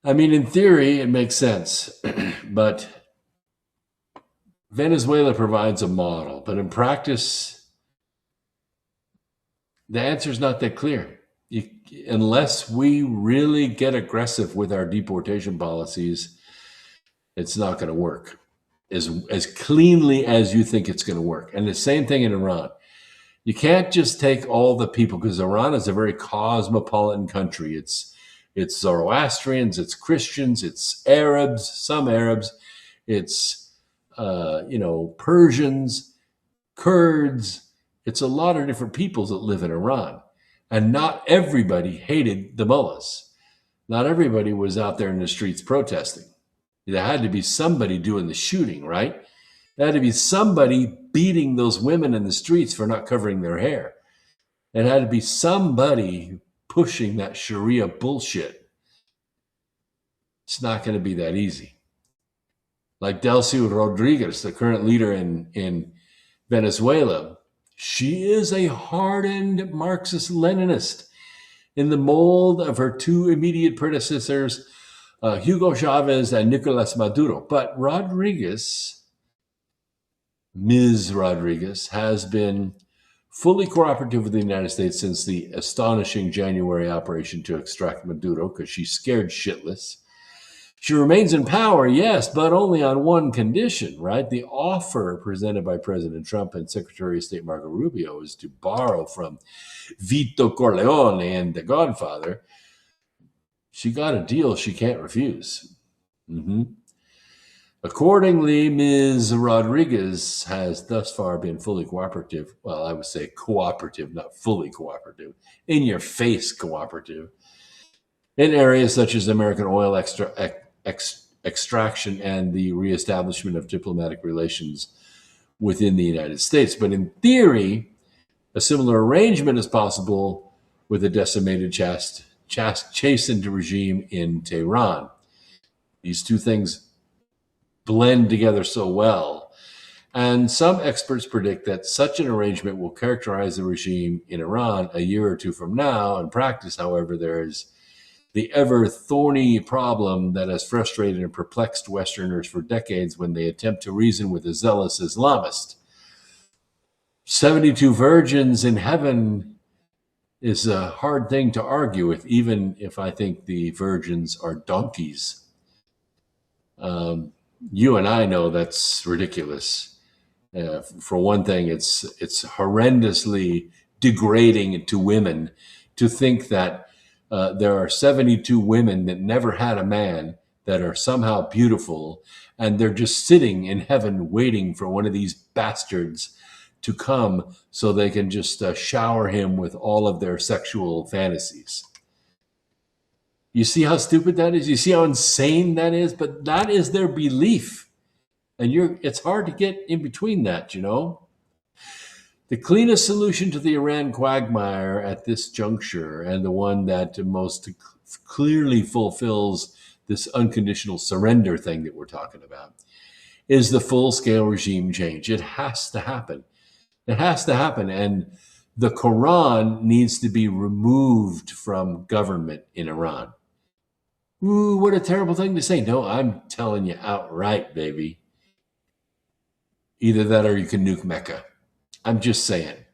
I mean, in theory, it makes sense, but Venezuela provides a model, but in practice, the answer is not that clear. Unless we really get aggressive with our deportation policies, it's not going to work as cleanly as you think it's going to work. And the same thing in Iran. You can't just take all the people, because Iran is a very cosmopolitan country. It's Zoroastrians, it's Christians, it's Arabs, some Arabs, it's Persians, Kurds. It's a lot of different peoples that live in Iran. And not everybody hated the mullahs. Not everybody was out there in the streets protesting. There had to be somebody doing the shooting, right? There had to be somebody beating those women in the streets for not covering their hair. It had to be somebody pushing that Sharia bullshit. It's not going to be that easy. Like Delcy Rodriguez, the current leader in Venezuela, she is a hardened Marxist-Leninist in the mold of her two immediate predecessors, Hugo Chavez and Nicolas Maduro. But Ms. Rodriguez, has been fully cooperative with the United States since the astonishing January operation to extract Maduro, because she's scared shitless. She remains in power, yes, but only on one condition, right? The offer presented by President Trump and Secretary of State Marco Rubio is to borrow from Vito Corleone and The Godfather. She got a deal she can't refuse. Accordingly, Ms. Rodriguez has thus far been fully cooperative. Well, I would say cooperative, not fully cooperative. In your face cooperative. In areas such as American oil extraction and the reestablishment of diplomatic relations within the United States. But in theory, a similar arrangement is possible with a decimated, chastened regime in Tehran. These two things blend together so well. And some experts predict that such an arrangement will characterize the regime in Iran a year or two from now. In practice, however, there is the ever thorny problem that has frustrated and perplexed Westerners for decades when they attempt to reason with a zealous Islamist. 72 virgins in heaven is a hard thing to argue with, even if I think the virgins are donkeys. You and I know that's ridiculous. For one thing, it's horrendously degrading to women to think that there are 72 women that never had a man that are somehow beautiful, and they're just sitting in heaven waiting for one of these bastards to come so they can just shower him with all of their sexual fantasies. You see how stupid that is? You see how insane that is? But that is their belief. And it's hard to get in between that, you know? The cleanest solution to the Iran quagmire at this juncture, and the one that most clearly fulfills this unconditional surrender thing that we're talking about, is the full-scale regime change. It has to happen. It has to happen. And the Quran needs to be removed from government in Iran. Ooh, what a terrible thing to say. No, I'm telling you outright, baby. Either that or you can nuke Mecca. I'm just saying.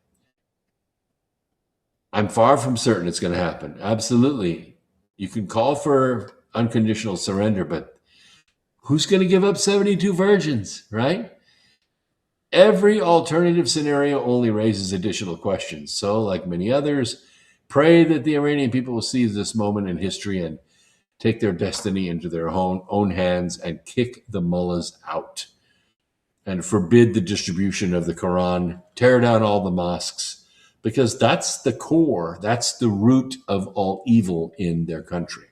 I'm far from certain it's going to happen. Absolutely. You can call for unconditional surrender, but who's going to give up 72 virgins, right? Every alternative scenario only raises additional questions. So, like many others, pray that the Iranian people will seize this moment in history and take their destiny into their own hands and kick the mullahs out and forbid the distribution of the Quran, tear down all the mosques, because that's the core, that's the root of all evil in their country.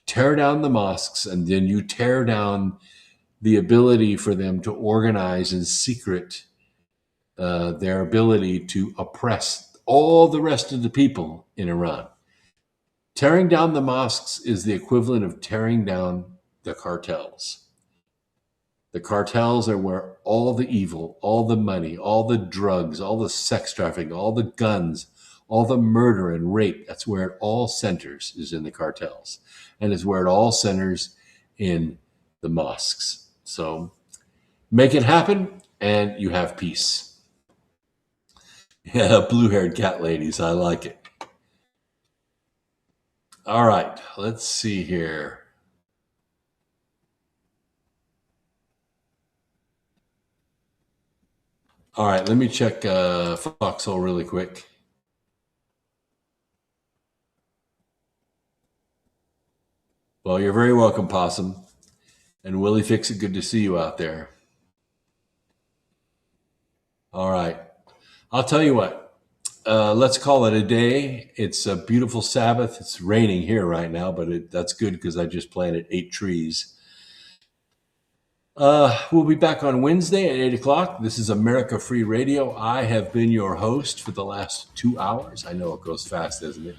Tear down the mosques, and then you tear down the ability for them to organize in secret their ability to oppress all the rest of the people in Iran. Tearing down the mosques is the equivalent of tearing down the cartels. The cartels are where all the evil, all the money, all the drugs, all the sex trafficking, all the guns, all the murder and rape, that's where it all centers, is in the cartels. And it's where it all centers in the mosques. So make it happen and you have peace. Yeah, blue-haired cat ladies, I like it. All right, let's see here. All right, let me check Foxhole really quick. Well, you're very welcome, Possum. And Willie Fix-It, good to see you out there. All right. I'll tell you what. Let's call it a day. It's a beautiful Sabbath. It's raining here right now, but that's good because I just planted 8 trees. We'll be back on Wednesday at 8 o'clock. This is America Free Radio. I have been your host for the last 2 hours. I know it goes fast, doesn't it?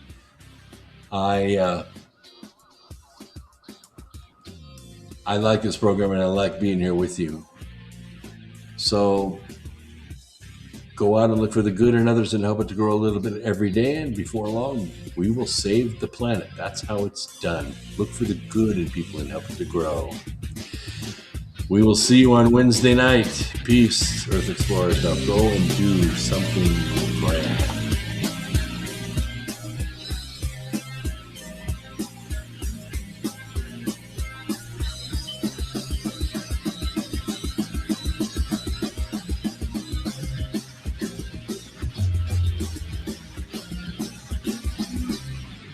I like this program and I like being here with you. So Go out and look for the good in others and help it to grow a little bit every day. And before long, we will save the planet. That's how it's done. Look for the good in people and help it to grow. We will see you on Wednesday night. Peace, Earth Explorers. Now go and do something grand.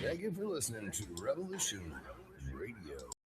Thank you for listening to Revolution Radio.